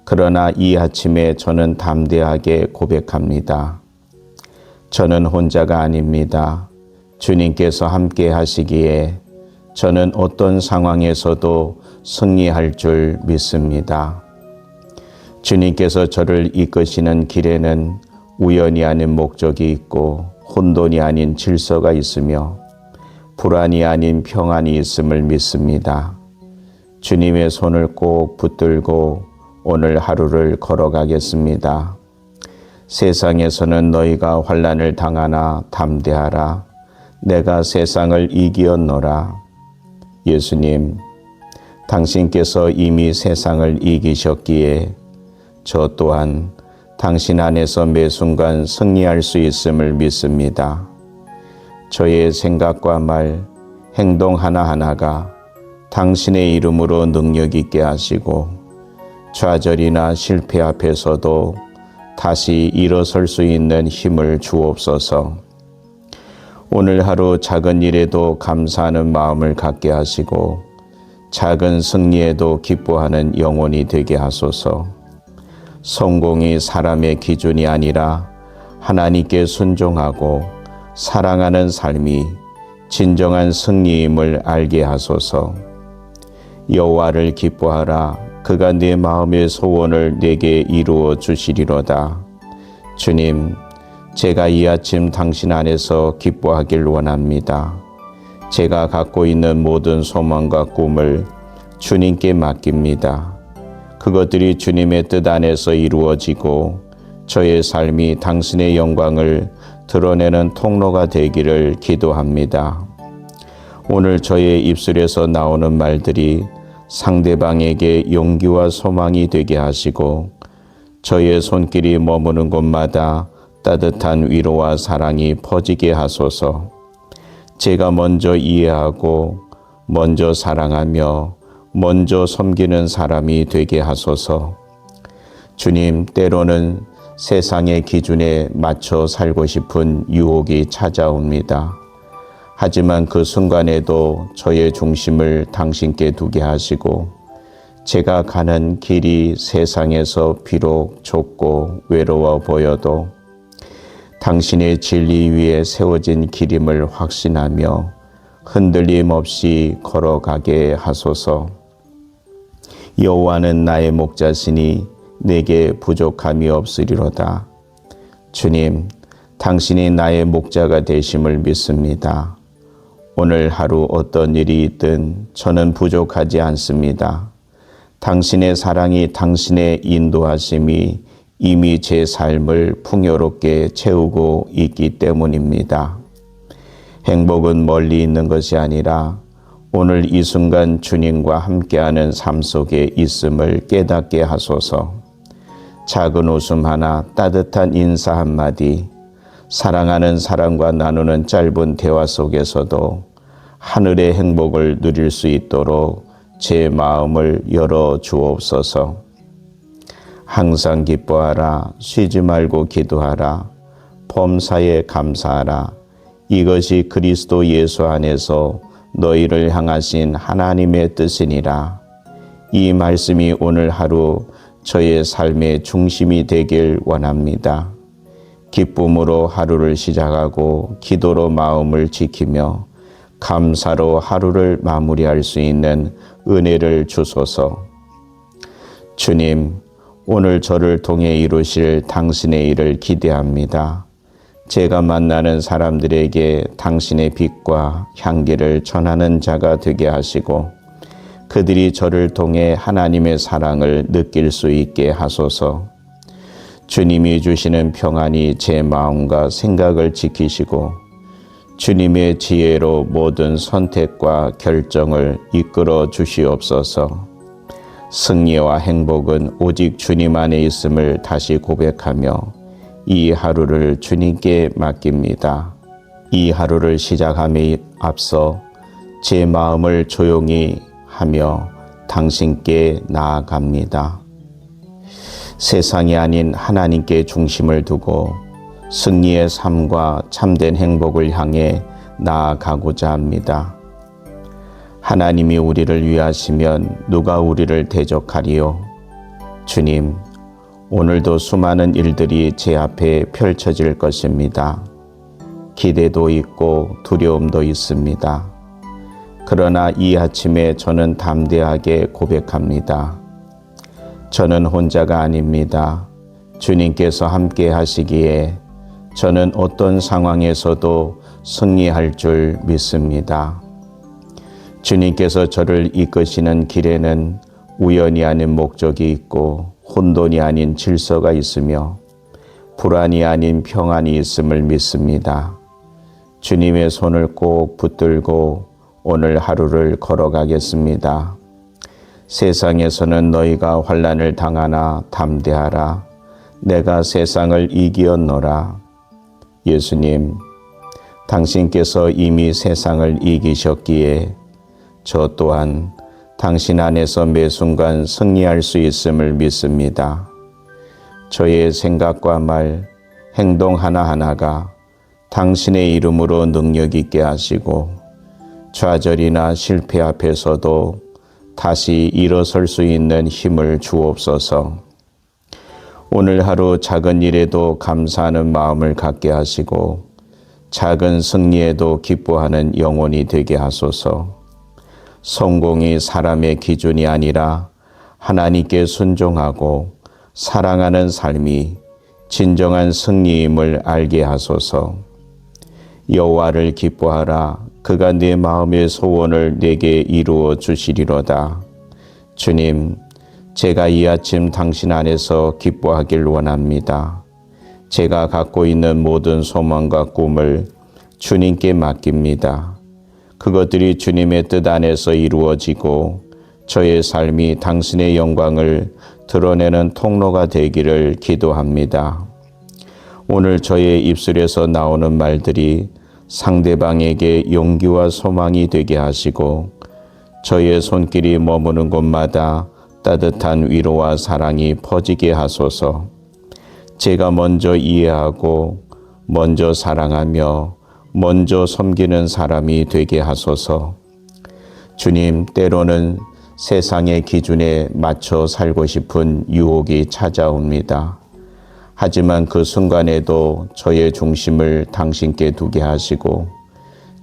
그러나 이 아침에 저는 담대하게 고백합니다. 저는 혼자가 아닙니다. 주님께서 함께 하시기에 저는 어떤 상황에서도 승리할 줄 믿습니다. 주님께서 저를 이끄시는 길에는 우연이 아닌 목적이 있고 혼돈이 아닌 질서가 있으며 불안이 아닌 평안이 있음을 믿습니다. 주님의 손을 꼭 붙들고 오늘 하루를 걸어가겠습니다. 세상에서는 너희가 환난을 당하나 담대하라. 내가 세상을 이기었노라. 예수님, 당신께서 이미 세상을 이기셨기에 저 또한 당신 안에서 매 순간 승리할 수 있음을 믿습니다. 저의 생각과 말, 행동 하나하나가 당신의 이름으로 능력 있게 하시고 좌절이나 실패 앞에서도 다시 일어설 수 있는 힘을 주옵소서. 오늘 하루 작은 일에도 감사하는 마음을 갖게 하시고 작은 승리에도 기뻐하는 영혼이 되게 하소서. 성공이 사람의 기준이 아니라 하나님께 순종하고 사랑하는 삶이 진정한 승리임을 알게 하소서. 여호와를 기뻐하라. 그가 네 마음의 소원을 내게 이루어 주시리로다. 주님, 제가 이 아침 당신 안에서 기뻐하길 원합니다. 제가 갖고 있는 모든 소망과 꿈을 주님께 맡깁니다. 그것들이 주님의 뜻 안에서 이루어지고 저의 삶이 당신의 영광을 드러내는 통로가 되기를 기도합니다. 오늘 저의 입술에서 나오는 말들이 상대방에게 용기와 소망이 되게 하시고 저의 손길이 머무는 곳마다 따뜻한 위로와 사랑이 퍼지게 하소서. 제가 먼저 이해하고 먼저 사랑하며 먼저 섬기는 사람이 되게 하소서. 주님, 때로는 세상의 기준에 맞춰 살고 싶은 유혹이 찾아옵니다. 하지만 그 순간에도 저의 중심을 당신께 두게 하시고 제가 가는 길이 세상에서 비록 좁고 외로워 보여도 당신의 진리 위에 세워진 길임을 확신하며 흔들림 없이 걸어가게 하소서. 여호와는 나의 목자시니 내게 부족함이 없으리로다. 주님, 당신이 나의 목자가 되심을 믿습니다. 오늘 하루 어떤 일이 있든 저는 부족하지 않습니다. 당신의 사랑이, 당신의 인도하심이 이미 제 삶을 풍요롭게 채우고 있기 때문입니다. 행복은 멀리 있는 것이 아니라 오늘 이 순간 주님과 함께하는 삶 속에 있음을 깨닫게 하소서. 작은 웃음 하나, 따뜻한 인사 한마디, 사랑하는 사람과 나누는 짧은 대화 속에서도 하늘의 행복을 누릴 수 있도록 제 마음을 열어 주옵소서. 항상 기뻐하라, 쉬지 말고 기도하라, 범사에 감사하라. 이것이 그리스도 예수 안에서 너희를 향하신 하나님의 뜻이니라. 이 말씀이 오늘 하루 저의 삶의 중심이 되길 원합니다. 기쁨으로 하루를 시작하고 기도로 마음을 지키며 감사로 하루를 마무리할 수 있는 은혜를 주소서. 주님, 오늘 저를 통해 이루실 당신의 일을 기대합니다. 제가 만나는 사람들에게 당신의 빛과 향기를 전하는 자가 되게 하시고 그들이 저를 통해 하나님의 사랑을 느낄 수 있게 하소서. 주님이 주시는 평안이 제 마음과 생각을 지키시고 주님의 지혜로 모든 선택과 결정을 이끌어 주시옵소서. 승리와 행복은 오직 주님 안에 있음을 다시 고백하며 이 하루를 주님께 맡깁니다. 이 하루를 시작함에 앞서 제 마음을 조용히 하며 당신께 나아갑니다. 세상이 아닌 하나님께 중심을 두고 승리의 삶과 참된 행복을 향해 나아가고자 합니다. 하나님이 우리를 위하시면 누가 우리를 대적하리요? 주님, 오늘도 수많은 일들이 제 앞에 펼쳐질 것입니다. 기대도 있고 두려움도 있습니다. 그러나 이 아침에 저는 담대하게 고백합니다. 저는 혼자가 아닙니다. 주님께서 함께 하시기에 저는 어떤 상황에서도 승리할 줄 믿습니다. 주님께서 저를 이끄시는 길에는 우연이 아닌 목적이 있고 혼돈이 아닌 질서가 있으며 불안이 아닌 평안이 있음을 믿습니다. 주님의 손을 꼭 붙들고 오늘 하루를 걸어가겠습니다. 세상에서는 너희가 환난을 당하나 담대하라. 내가 세상을 이기었노라. 예수님, 당신께서 이미 세상을 이기셨기에 저 또한 당신 안에서 매 순간 승리할 수 있음을 믿습니다. 저의 생각과 말, 행동 하나하나가 당신의 이름으로 능력 있게 하시고 좌절이나 실패 앞에서도 다시 일어설 수 있는 힘을 주옵소서. 오늘 하루 작은 일에도 감사하는 마음을 갖게 하시고 작은 승리에도 기뻐하는 영혼이 되게 하소서. 성공이 사람의 기준이 아니라 하나님께 순종하고 사랑하는 삶이 진정한 승리임을 알게 하소서. 여호와를 기뻐하라. 그가 내 마음의 소원을 내게 이루어 주시리로다. 주님, 제가 이 아침 당신 안에서 기뻐하길 원합니다. 제가 갖고 있는 모든 소망과 꿈을 주님께 맡깁니다. 그것들이 주님의 뜻 안에서 이루어지고 저의 삶이 당신의 영광을 드러내는 통로가 되기를 기도합니다. 오늘 저의 입술에서 나오는 말들이 상대방에게 용기와 소망이 되게 하시고 저의 손길이 머무는 곳마다 따뜻한 위로와 사랑이 퍼지게 하소서. 제가 먼저 이해하고 먼저 사랑하며 먼저 섬기는 사람이 되게 하소서. 주님, 때로는 세상의 기준에 맞춰 살고 싶은 유혹이 찾아옵니다. 하지만 그 순간에도 저의 중심을 당신께 두게 하시고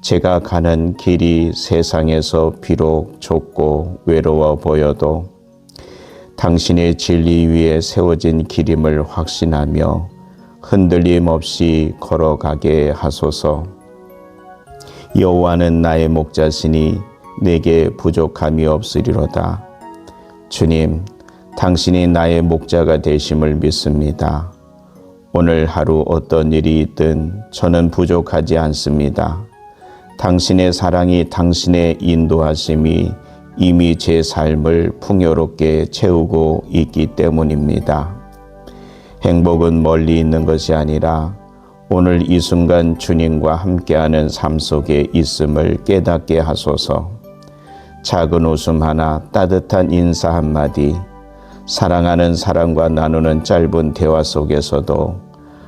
제가 가는 길이 세상에서 비록 좁고 외로워 보여도 당신의 진리 위에 세워진 길임을 확신하며 흔들림 없이 걸어가게 하소서. 여호와는 나의 목자시니 내게 부족함이 없으리로다. 주님, 당신이 나의 목자가 되심을 믿습니다. 오늘 하루 어떤 일이 있든 저는 부족하지 않습니다. 당신의 사랑이 당신의 인도하심이 이미 제 삶을 풍요롭게 채우고 있기 때문입니다. 행복은 멀리 있는 것이 아니라 오늘 이 순간 주님과 함께하는 삶 속에 있음을 깨닫게 하소서. 작은 웃음 하나, 따뜻한 인사 한마디, 사랑하는 사람과 나누는 짧은 대화 속에서도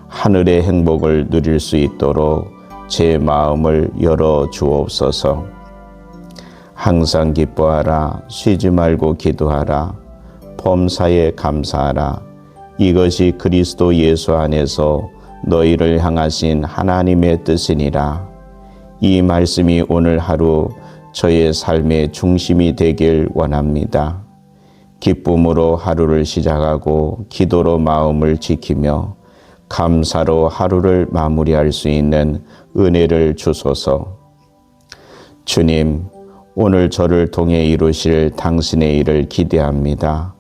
하늘의 행복을 누릴 수 있도록 제 마음을 열어 주옵소서. 항상 기뻐하라, 쉬지 말고 기도하라, 범사에 감사하라. 이것이 그리스도 예수 안에서 너희를 향하신 하나님의 뜻이니라. 이 말씀이 오늘 하루 저의 삶의 중심이 되길 원합니다. 기쁨으로 하루를 시작하고 기도로 마음을 지키며 감사로 하루를 마무리할 수 있는 은혜를 주소서. 주님, 오늘 저를 통해 이루실 당신의 일을 기대합니다.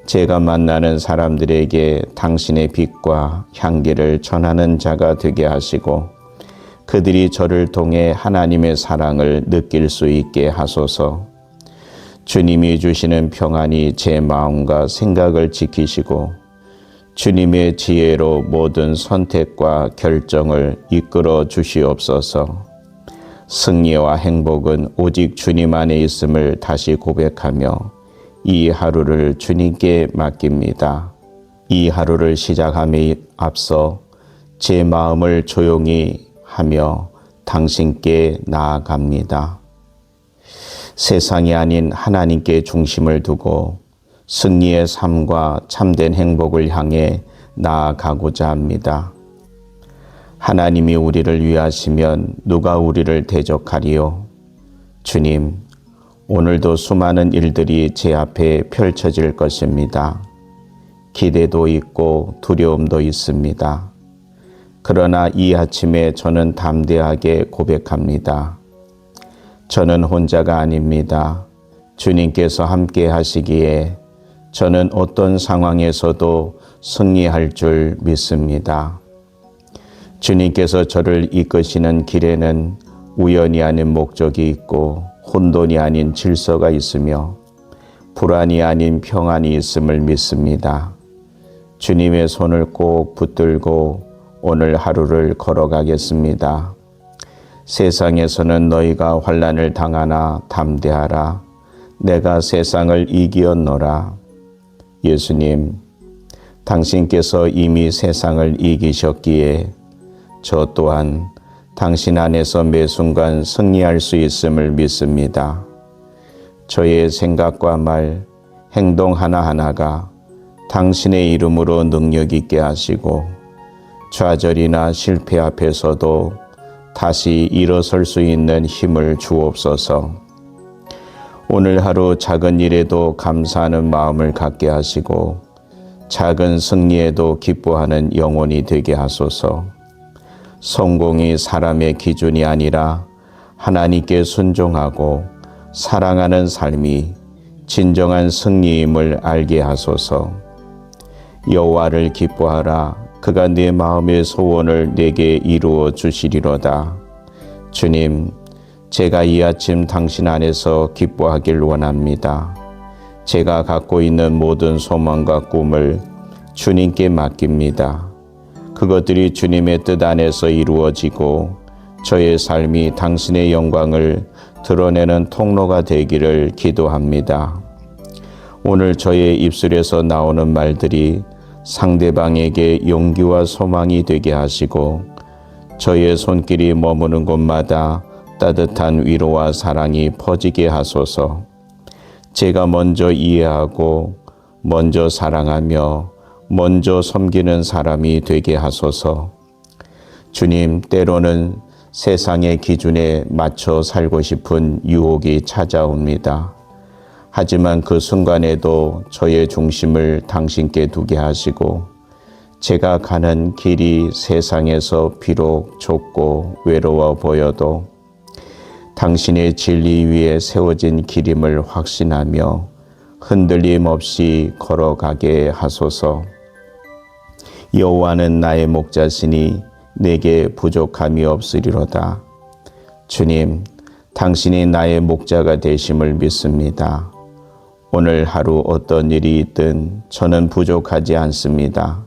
제가 만나는 사람들에게 당신의 빛과 향기를 전하는 자가 되게 하시고 그들이 저를 통해 하나님의 사랑을 느낄 수 있게 하소서. 주님이 주시는 평안이 제 마음과 생각을 지키시고 주님의 지혜로 모든 선택과 결정을 이끌어 주시옵소서. 승리와 행복은 오직 주님 안에 있음을 다시 고백하며 이 하루를 주님께 맡깁니다. 이 하루를 시작함에 앞서 제 마음을 조용히 하며 당신께 나아갑니다. 세상이 아닌 하나님께 중심을 두고 승리의 삶과 참된 행복을 향해 나아가고자 합니다. 하나님이 우리를 위하시면 누가 우리를 대적하리요? 주님, 오늘도 수많은 일들이 제 앞에 펼쳐질 것입니다. 기대도 있고 두려움도 있습니다. 그러나 이 아침에 저는 담대하게 고백합니다. 저는 혼자가 아닙니다. 주님께서 함께 하시기에 저는 어떤 상황에서도 승리할 줄 믿습니다. 주님께서 저를 이끄시는 길에는 우연이 아닌 목적이 있고 혼돈이 아닌 질서가 있으며 불안이 아닌 평안이 있음을 믿습니다. 주님의 손을 꼭 붙들고 오늘 하루를 걸어가겠습니다. 세상에서는 너희가 환난을 당하나 담대하라. 내가 세상을 이기었노라. 예수님, 당신께서 이미 세상을 이기셨기에 저 또한 당신 안에서 매 순간 승리할 수 있음을 믿습니다. 저의 생각과 말, 행동 하나하나가 당신의 이름으로 능력 있게 하시고 좌절이나 실패 앞에서도 다시 일어설 수 있는 힘을 주옵소서. 오늘 하루 작은 일에도 감사하는 마음을 갖게 하시고 작은 승리에도 기뻐하는 영혼이 되게 하소서. 성공이 사람의 기준이 아니라 하나님께 순종하고 사랑하는 삶이 진정한 승리임을 알게 하소서. 여호와를 기뻐하라. 그가 내 마음의 소원을 내게 이루어 주시리로다. 주님, 제가 이 아침 당신 안에서 기뻐하길 원합니다. 제가 갖고 있는 모든 소망과 꿈을 주님께 맡깁니다. 그것들이 주님의 뜻 안에서 이루어지고 저의 삶이 당신의 영광을 드러내는 통로가 되기를 기도합니다. 오늘 저의 입술에서 나오는 말들이 상대방에게 용기와 소망이 되게 하시고 저의 손길이 머무는 곳마다 따뜻한 위로와 사랑이 퍼지게 하소서. 제가 먼저 이해하고 먼저 사랑하며 먼저 섬기는 사람이 되게 하소서. 주님, 때로는 세상의 기준에 맞춰 살고 싶은 유혹이 찾아옵니다. 하지만 그 순간에도 저의 중심을 당신께 두게 하시고 제가 가는 길이 세상에서 비록 좁고 외로워 보여도 당신의 진리 위에 세워진 길임을 확신하며 흔들림 없이 걸어가게 하소서. 여호와는 나의 목자시니 내게 부족함이 없으리로다. 주님, 당신이 나의 목자가 되심을 믿습니다. 오늘 하루 어떤 일이 있든 저는 부족하지 않습니다.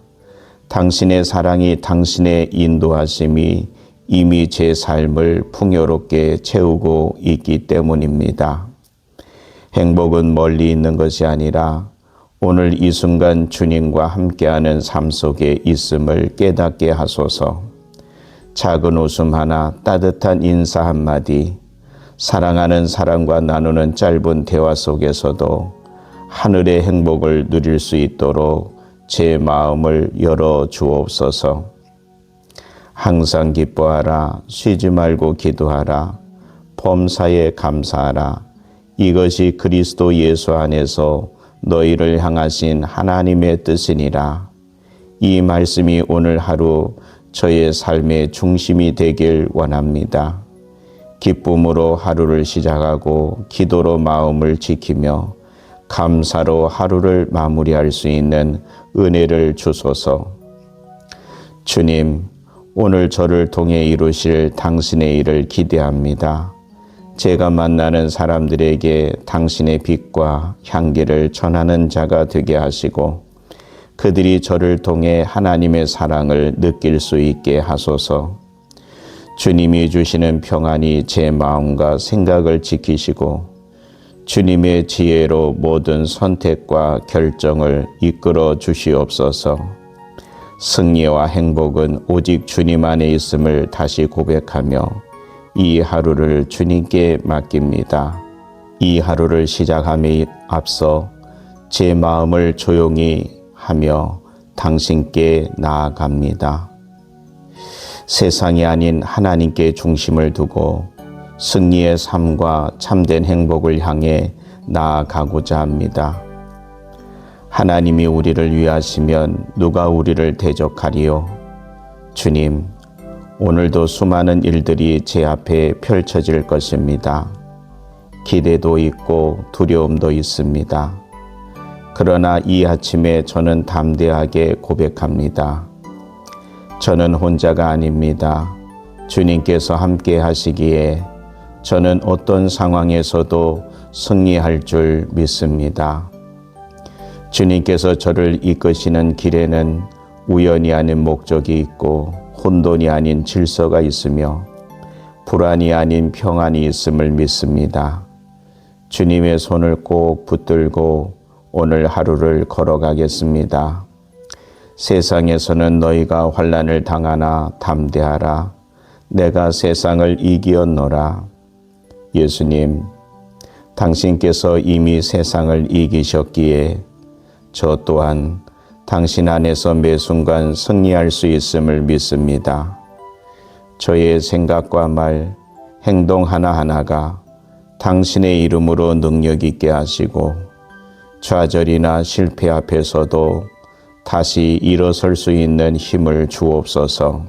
당신의 사랑이, 당신의 인도하심이 이미 제 삶을 풍요롭게 채우고 있기 때문입니다. 행복은 멀리 있는 것이 아니라 오늘 이 순간 주님과 함께하는 삶 속에 있음을 깨닫게 하소서. 작은 웃음 하나, 따뜻한 인사 한마디, 사랑하는 사람과 나누는 짧은 대화 속에서도 하늘의 행복을 누릴 수 있도록 제 마음을 열어 주옵소서. 항상 기뻐하라, 쉬지 말고 기도하라, 범사에 감사하라. 이것이 그리스도 예수 안에서 너희를 향하신 하나님의 뜻이니라. 이 말씀이 오늘 하루 저의 삶의 중심이 되길 원합니다. 기쁨으로 하루를 시작하고 기도로 마음을 지키며 감사로 하루를 마무리할 수 있는 은혜를 주소서. 주님, 오늘 저를 통해 이루실 당신의 일을 기대합니다. 제가 만나는 사람들에게 당신의 빛과 향기를 전하는 자가 되게 하시고 그들이 저를 통해 하나님의 사랑을 느낄 수 있게 하소서. 주님이 주시는 평안이 제 마음과 생각을 지키시고 주님의 지혜로 모든 선택과 결정을 이끌어 주시옵소서. 승리와 행복은 오직 주님 안에 있음을 다시 고백하며 이 하루를 주님께 맡깁니다. 이 하루를 시작함에 앞서 제 마음을 조용히 하며 당신께 나아갑니다. 세상이 아닌 하나님께 중심을 두고 승리의 삶과 참된 행복을 향해 나아가고자 합니다. 하나님이 우리를 위하시면 누가 우리를 대적하리요? 주님, 오늘도 수많은 일들이 제 앞에 펼쳐질 것입니다. 기대도 있고 두려움도 있습니다. 그러나 이 아침에 저는 담대하게 고백합니다. 저는 혼자가 아닙니다. 주님께서 함께 하시기에 저는 어떤 상황에서도 승리할 줄 믿습니다. 주님께서 저를 이끄시는 길에는 우연이 아닌 목적이 있고 혼돈이 아닌 질서가 있으며 불안이 아닌 평안이 있음을 믿습니다. 주님의 손을 꼭 붙들고 오늘 하루를 걸어가겠습니다. 세상에서는 너희가 환난을 당하나 담대하라. 내가 세상을 이기었노라. 예수님, 당신께서 이미 세상을 이기셨기에 저 또한 당신 안에서 매 순간 승리할 수 있음을 믿습니다. 저의 생각과 말, 행동 하나하나가 당신의 이름으로 능력 있게 하시고 좌절이나 실패 앞에서도 다시 일어설 수 있는 힘을 주옵소서.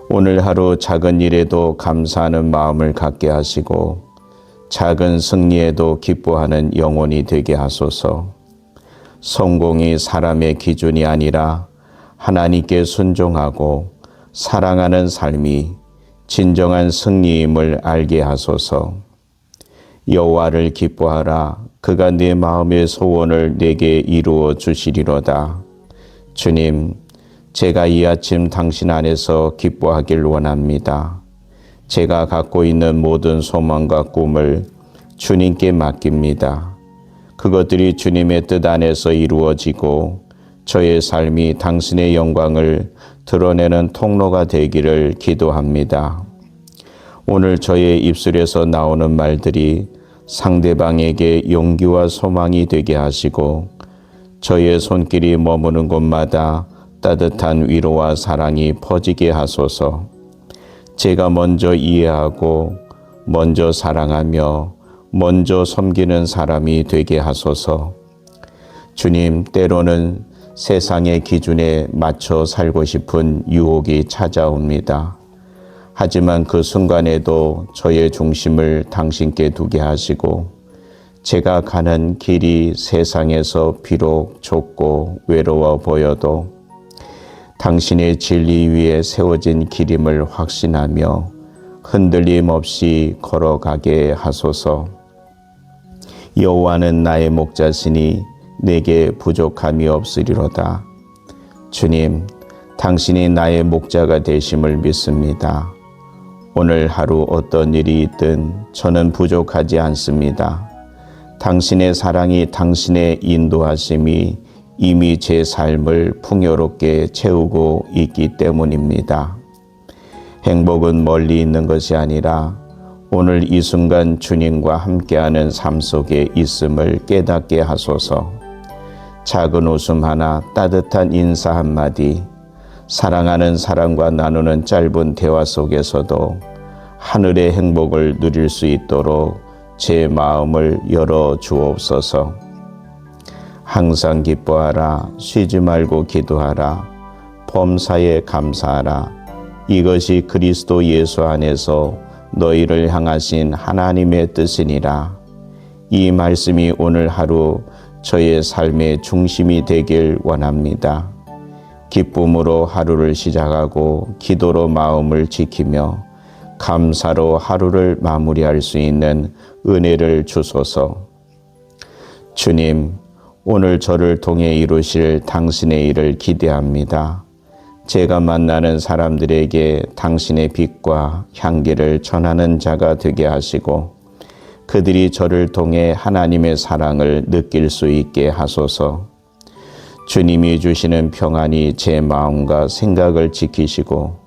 오늘 하루 작은 일에도 감사하는 마음을 갖게 하시고 작은 승리에도 기뻐하는 영혼이 되게 하소서. 성공이 사람의 기준이 아니라 하나님께 순종하고 사랑하는 삶이 진정한 승리임을 알게 하소서. 여호와를 기뻐하라. 그가 내 마음의 소원을 내게 이루어 주시리로다. 주님, 제가 이 아침 당신 안에서 기뻐하길 원합니다. 제가 갖고 있는 모든 소망과 꿈을 주님께 맡깁니다. 그것들이 주님의 뜻 안에서 이루어지고 저의 삶이 당신의 영광을 드러내는 통로가 되기를 기도합니다. 오늘 저의 입술에서 나오는 말들이 상대방에게 용기와 소망이 되게 하시고 저의 손길이 머무는 곳마다 따뜻한 위로와 사랑이 퍼지게 하소서. 제가 먼저 이해하고 먼저 사랑하며 먼저 섬기는 사람이 되게 하소서. 주님, 때로는 세상의 기준에 맞춰 살고 싶은 유혹이 찾아옵니다. 하지만 그 순간에도 저의 중심을 당신께 두게 하시고 제가 가는 길이 세상에서 비록 좁고 외로워 보여도 당신의 진리 위에 세워진 길임을 확신하며 흔들림 없이 걸어가게 하소서. 여호와는 나의 목자시니 내게 부족함이 없으리로다. 주님, 당신이 나의 목자가 되심을 믿습니다. 오늘 하루 어떤 일이 있든 저는 부족하지 않습니다. 당신의 사랑이, 당신의 인도하심이 이미 제 삶을 풍요롭게 채우고 있기 때문입니다. 행복은 멀리 있는 것이 아니라 오늘 이 순간 주님과 함께하는 삶 속에 있음을 깨닫게 하소서. 작은 웃음 하나, 따뜻한 인사 한마디, 사랑하는 사람과 나누는 짧은 대화 속에서도 하늘의 행복을 누릴 수 있도록 제 마음을 열어 주옵소서. 항상 기뻐하라, 쉬지 말고 기도하라, 범사에 감사하라. 이것이 그리스도 예수 안에서 너희를 향하신 하나님의 뜻이니라. 이 말씀이 오늘 하루 저의 삶의 중심이 되길 원합니다. 기쁨으로 하루를 시작하고 기도로 마음을 지키며 감사로 하루를 마무리할 수 있는 은혜를 주소서. 주님, 오늘 저를 통해 이루실 당신의 일을 기대합니다. 제가 만나는 사람들에게 당신의 빛과 향기를 전하는 자가 되게 하시고 그들이 저를 통해 하나님의 사랑을 느낄 수 있게 하소서. 주님이 주시는 평안이 제 마음과 생각을 지키시고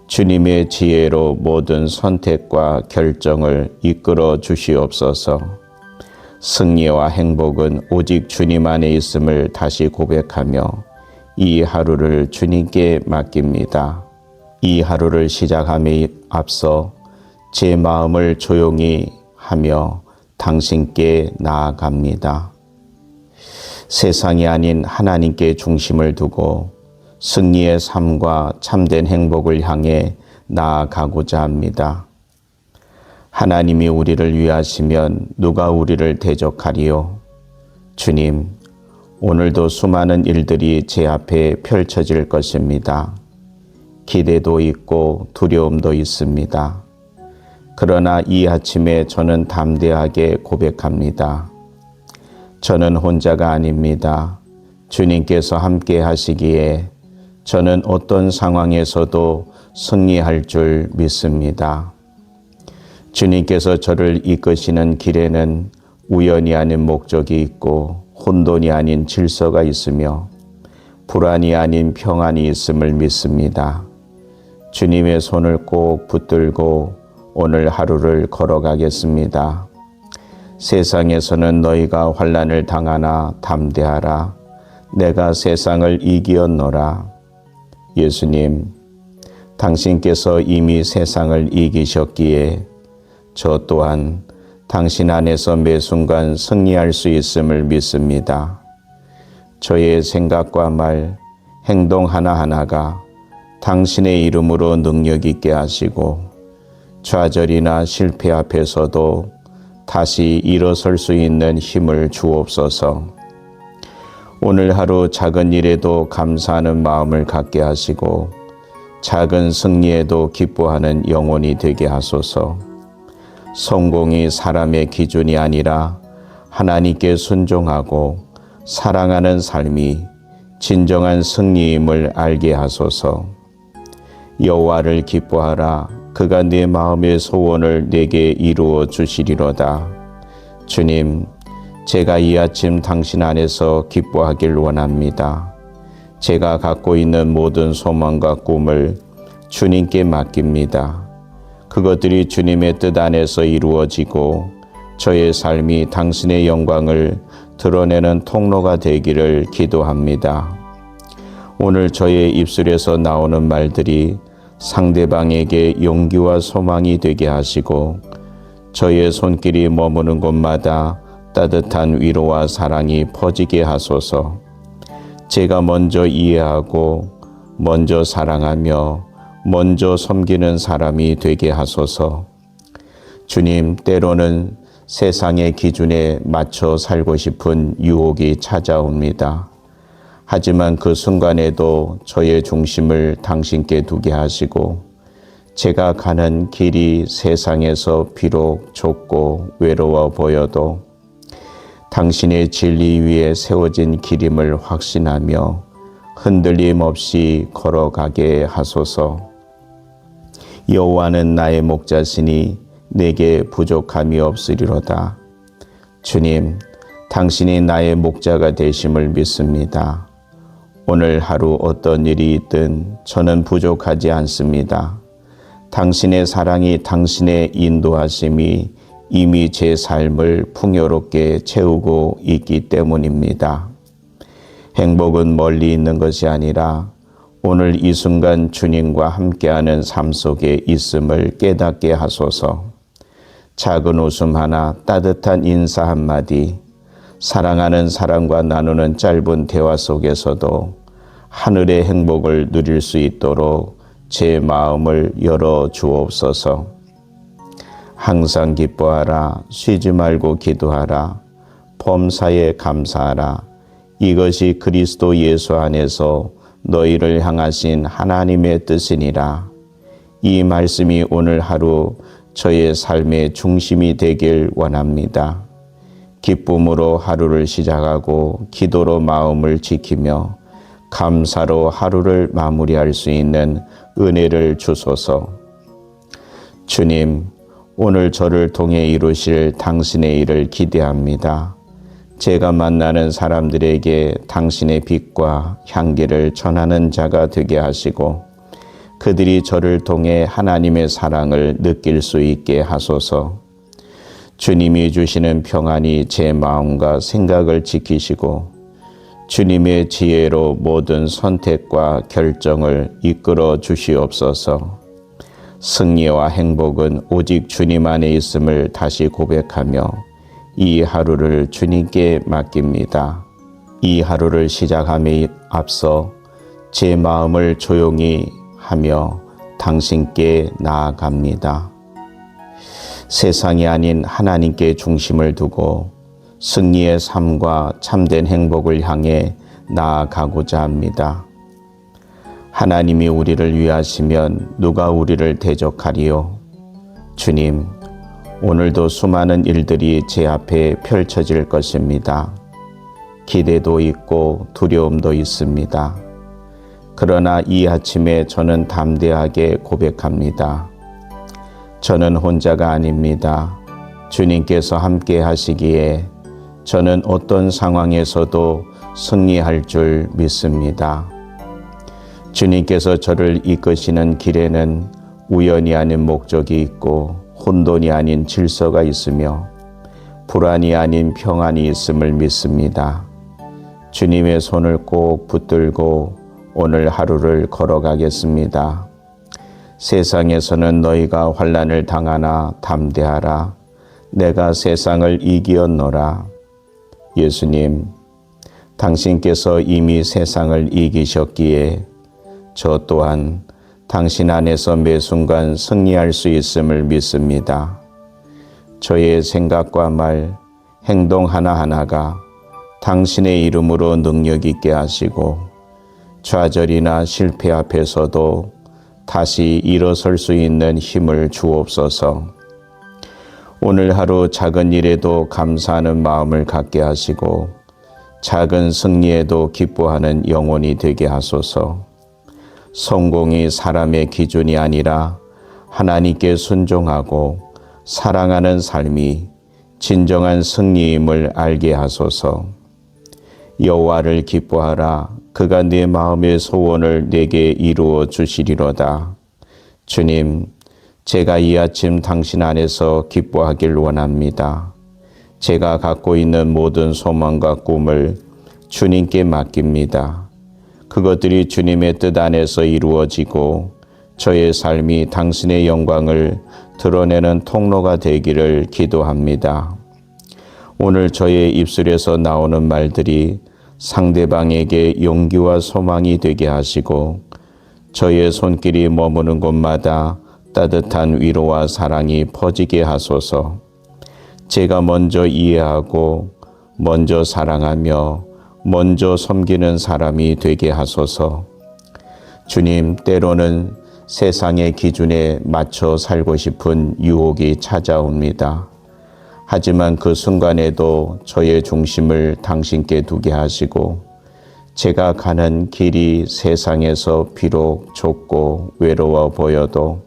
주님의 지혜로 모든 선택과 결정을 이끌어 주시옵소서. 승리와 행복은 오직 주님 안에 있음을 다시 고백하며 이 하루를 주님께 맡깁니다. 이 하루를 시작함에 앞서 제 마음을 조용히 하며 당신께 나아갑니다. 세상이 아닌 하나님께 중심을 두고 승리의 삶과 참된 행복을 향해 나아가고자 합니다. 하나님이 우리를 위하시면 누가 우리를 대적하리요? 주님, 오늘도 수많은 일들이 제 앞에 펼쳐질 것입니다. 기대도 있고 두려움도 있습니다. 그러나 이 아침에 저는 담대하게 고백합니다. 저는 혼자가 아닙니다. 주님께서 함께 하시기에 저는 어떤 상황에서도 승리할 줄 믿습니다. 주님께서 저를 이끄시는 길에는 우연이 아닌 목적이 있고 혼돈이 아닌 질서가 있으며 불안이 아닌 평안이 있음을 믿습니다. 주님의 손을 꼭 붙들고 오늘 하루를 걸어가겠습니다. 세상에서는 너희가 환난을 당하나 담대하라. 내가 세상을 이기었노라. 예수님, 당신께서 이미 세상을 이기셨기에 저 또한 당신 안에서 매 순간 승리할 수 있음을 믿습니다. 저의 생각과 말, 행동 하나하나가 당신의 이름으로 능력 있게 하시고 좌절이나 실패 앞에서도 다시 일어설 수 있는 힘을 주옵소서. 오늘 하루 작은 일에도 감사하는 마음을 갖게 하시고 작은 승리에도 기뻐하는 영혼이 되게 하소서. 성공이 사람의 기준이 아니라 하나님께 순종하고 사랑하는 삶이 진정한 승리임을 알게 하소서. 여호와를 기뻐하라. 그가 내 마음의 소원을 내게 이루어 주시리로다. 주님, 제가 이 아침 당신 안에서 기뻐하길 원합니다. 제가 갖고 있는 모든 소망과 꿈을 주님께 맡깁니다. 그것들이 주님의 뜻 안에서 이루어지고 저의 삶이 당신의 영광을 드러내는 통로가 되기를 기도합니다. 오늘 저의 입술에서 나오는 말들이 상대방에게 용기와 소망이 되게 하시고 저의 손길이 머무는 곳마다 따뜻한 위로와 사랑이 퍼지게 하소서. 제가 먼저 이해하고 먼저 사랑하며 먼저 섬기는 사람이 되게 하소서. 주님, 때로는 세상의 기준에 맞춰 살고 싶은 유혹이 찾아옵니다. 하지만 그 순간에도 저의 중심을 당신께 두게 하시고 제가 가는 길이 세상에서 비록 좁고 외로워 보여도 당신의 진리 위에 세워진 길임을 확신하며 흔들림 없이 걸어가게 하소서. 여호와는 나의 목자시니 내게 부족함이 없으리로다. 주님, 당신이 나의 목자가 되심을 믿습니다. 오늘 하루 어떤 일이 있든 저는 부족하지 않습니다. 당신의 사랑이, 당신의 인도하심이 이미 제 삶을 풍요롭게 채우고 있기 때문입니다. 행복은 멀리 있는 것이 아니라 오늘 이 순간 주님과 함께하는 삶 속에 있음을 깨닫게 하소서. 작은 웃음 하나, 따뜻한 인사 한마디, 사랑하는 사람과 나누는 짧은 대화 속에서도 하늘의 행복을 누릴 수 있도록 제 마음을 열어 주옵소서. 항상 기뻐하라, 쉬지 말고 기도하라, 범사에 감사하라. 이것이 그리스도 예수 안에서 너희를 향하신 하나님의 뜻이니라. 이 말씀이 오늘 하루 저의 삶의 중심이 되길 원합니다. 기쁨으로 하루를 시작하고 기도로 마음을 지키며 감사로 하루를 마무리할 수 있는 은혜를 주소서. 주님, 오늘 저를 통해 이루실 당신의 일을 기대합니다. 제가 만나는 사람들에게 당신의 빛과 향기를 전하는 자가 되게 하시고 그들이 저를 통해 하나님의 사랑을 느낄 수 있게 하소서. 주님이 주시는 평안이 제 마음과 생각을 지키시고 주님의 지혜로 모든 선택과 결정을 이끌어 주시옵소서. 승리와 행복은 오직 주님 안에 있음을 다시 고백하며 이 하루를 주님께 맡깁니다. 이 하루를 시작함에 앞서 제 마음을 조용히 하며 당신께 나아갑니다. 세상이 아닌 하나님께 중심을 두고 승리의 삶과 참된 행복을 향해 나아가고자 합니다. 하나님이 우리를 위하시면 누가 우리를 대적하리요? 주님, 오늘도 수많은 일들이 제 앞에 펼쳐질 것입니다. 기대도 있고 두려움도 있습니다. 그러나 이 아침에 저는 담대하게 고백합니다. 저는 혼자가 아닙니다. 주님께서 함께 하시기에 저는 어떤 상황에서도 승리할 줄 믿습니다. 주님께서 저를 이끄시는 길에는 우연이 아닌 목적이 있고 혼돈이 아닌 질서가 있으며 불안이 아닌 평안이 있음을 믿습니다. 주님의 손을 꼭 붙들고 오늘 하루를 걸어가겠습니다. 세상에서는 너희가 환난을 당하나 담대하라. 내가 세상을 이기었노라. 예수님, 당신께서 이미 세상을 이기셨기에 저 또한 당신 안에서 매 순간 승리할 수 있음을 믿습니다. 저의 생각과 말, 행동 하나하나가 당신의 이름으로 능력 있게 하시고 좌절이나 실패 앞에서도 다시 일어설 수 있는 힘을 주옵소서. 오늘 하루 작은 일에도 감사하는 마음을 갖게 하시고 작은 승리에도 기뻐하는 영혼이 되게 하소서. 성공이 사람의 기준이 아니라 하나님께 순종하고 사랑하는 삶이 진정한 승리임을 알게 하소서. 여호와를 기뻐하라. 그가 내 마음의 소원을 내게 이루어 주시리로다. 주님, 제가 이 아침 당신 안에서 기뻐하길 원합니다. 제가 갖고 있는 모든 소망과 꿈을 주님께 맡깁니다. 그것들이 주님의 뜻 안에서 이루어지고 저의 삶이 당신의 영광을 드러내는 통로가 되기를 기도합니다. 오늘 저의 입술에서 나오는 말들이 상대방에게 용기와 소망이 되게 하시고 저의 손길이 머무는 곳마다 따뜻한 위로와 사랑이 퍼지게 하소서. 제가 먼저 이해하고 먼저 사랑하며 먼저 섬기는 사람이 되게 하소서. 주님, 때로는 세상의 기준에 맞춰 살고 싶은 유혹이 찾아옵니다. 하지만 그 순간에도 저의 중심을 당신께 두게 하시고 제가 가는 길이 세상에서 비록 좁고 외로워 보여도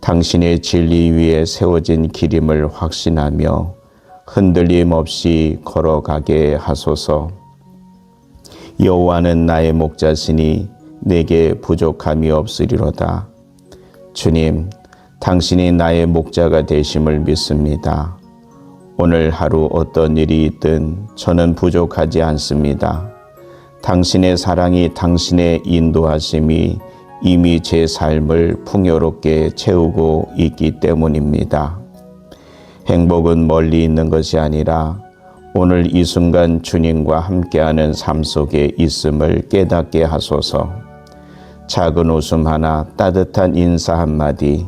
당신의 진리 위에 세워진 길임을 확신하며 흔들림 없이 걸어가게 하소서. 여호와는 나의 목자시니 내게 부족함이 없으리로다. 주님, 당신이 나의 목자가 되심을 믿습니다. 오늘 하루 어떤 일이 있든 저는 부족하지 않습니다. 당신의 사랑이, 당신의 인도하심이 이미 제 삶을 풍요롭게 채우고 있기 때문입니다. 행복은 멀리 있는 것이 아니라 오늘 이 순간 주님과 함께하는 삶 속에 있음을 깨닫게 하소서. 작은 웃음 하나, 따뜻한 인사 한마디,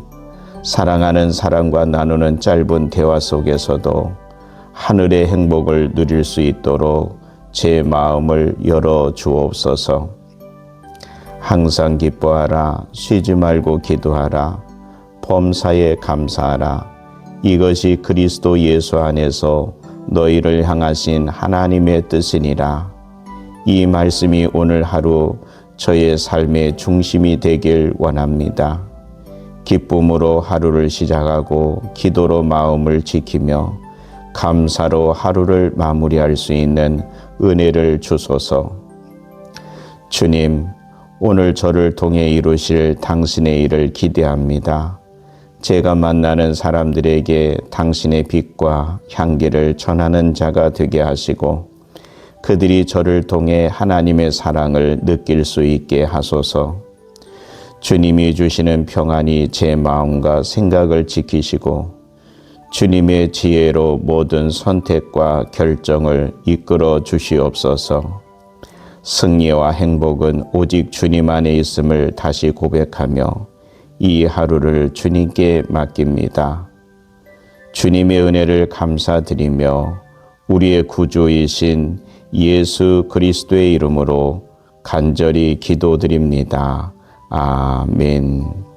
사랑하는 사람과 나누는 짧은 대화 속에서도 하늘의 행복을 누릴 수 있도록 제 마음을 열어 주옵소서. 항상 기뻐하라, 쉬지 말고 기도하라, 범사에 감사하라. 이것이 그리스도 예수 안에서 너희를 향하신 하나님의 뜻이니라. 이 말씀이 오늘 하루 저의 삶의 중심이 되길 원합니다. 기쁨으로 하루를 시작하고 기도로 마음을 지키며 감사로 하루를 마무리할 수 있는 은혜를 주소서. 주님, 오늘 저를 통해 이루실 당신의 일을 기대합니다. 제가 만나는 사람들에게 당신의 빛과 향기를 전하는 자가 되게 하시고 그들이 저를 통해 하나님의 사랑을 느낄 수 있게 하소서. 주님이 주시는 평안이 제 마음과 생각을 지키시고 주님의 지혜로 모든 선택과 결정을 이끌어 주시옵소서. 승리와 행복은 오직 주님 안에 있음을 다시 고백하며 이 하루를 주님께 맡깁니다. 주님의 은혜를 감사드리며 우리의 구주이신 예수 그리스도의 이름으로 간절히 기도드립니다. 아멘.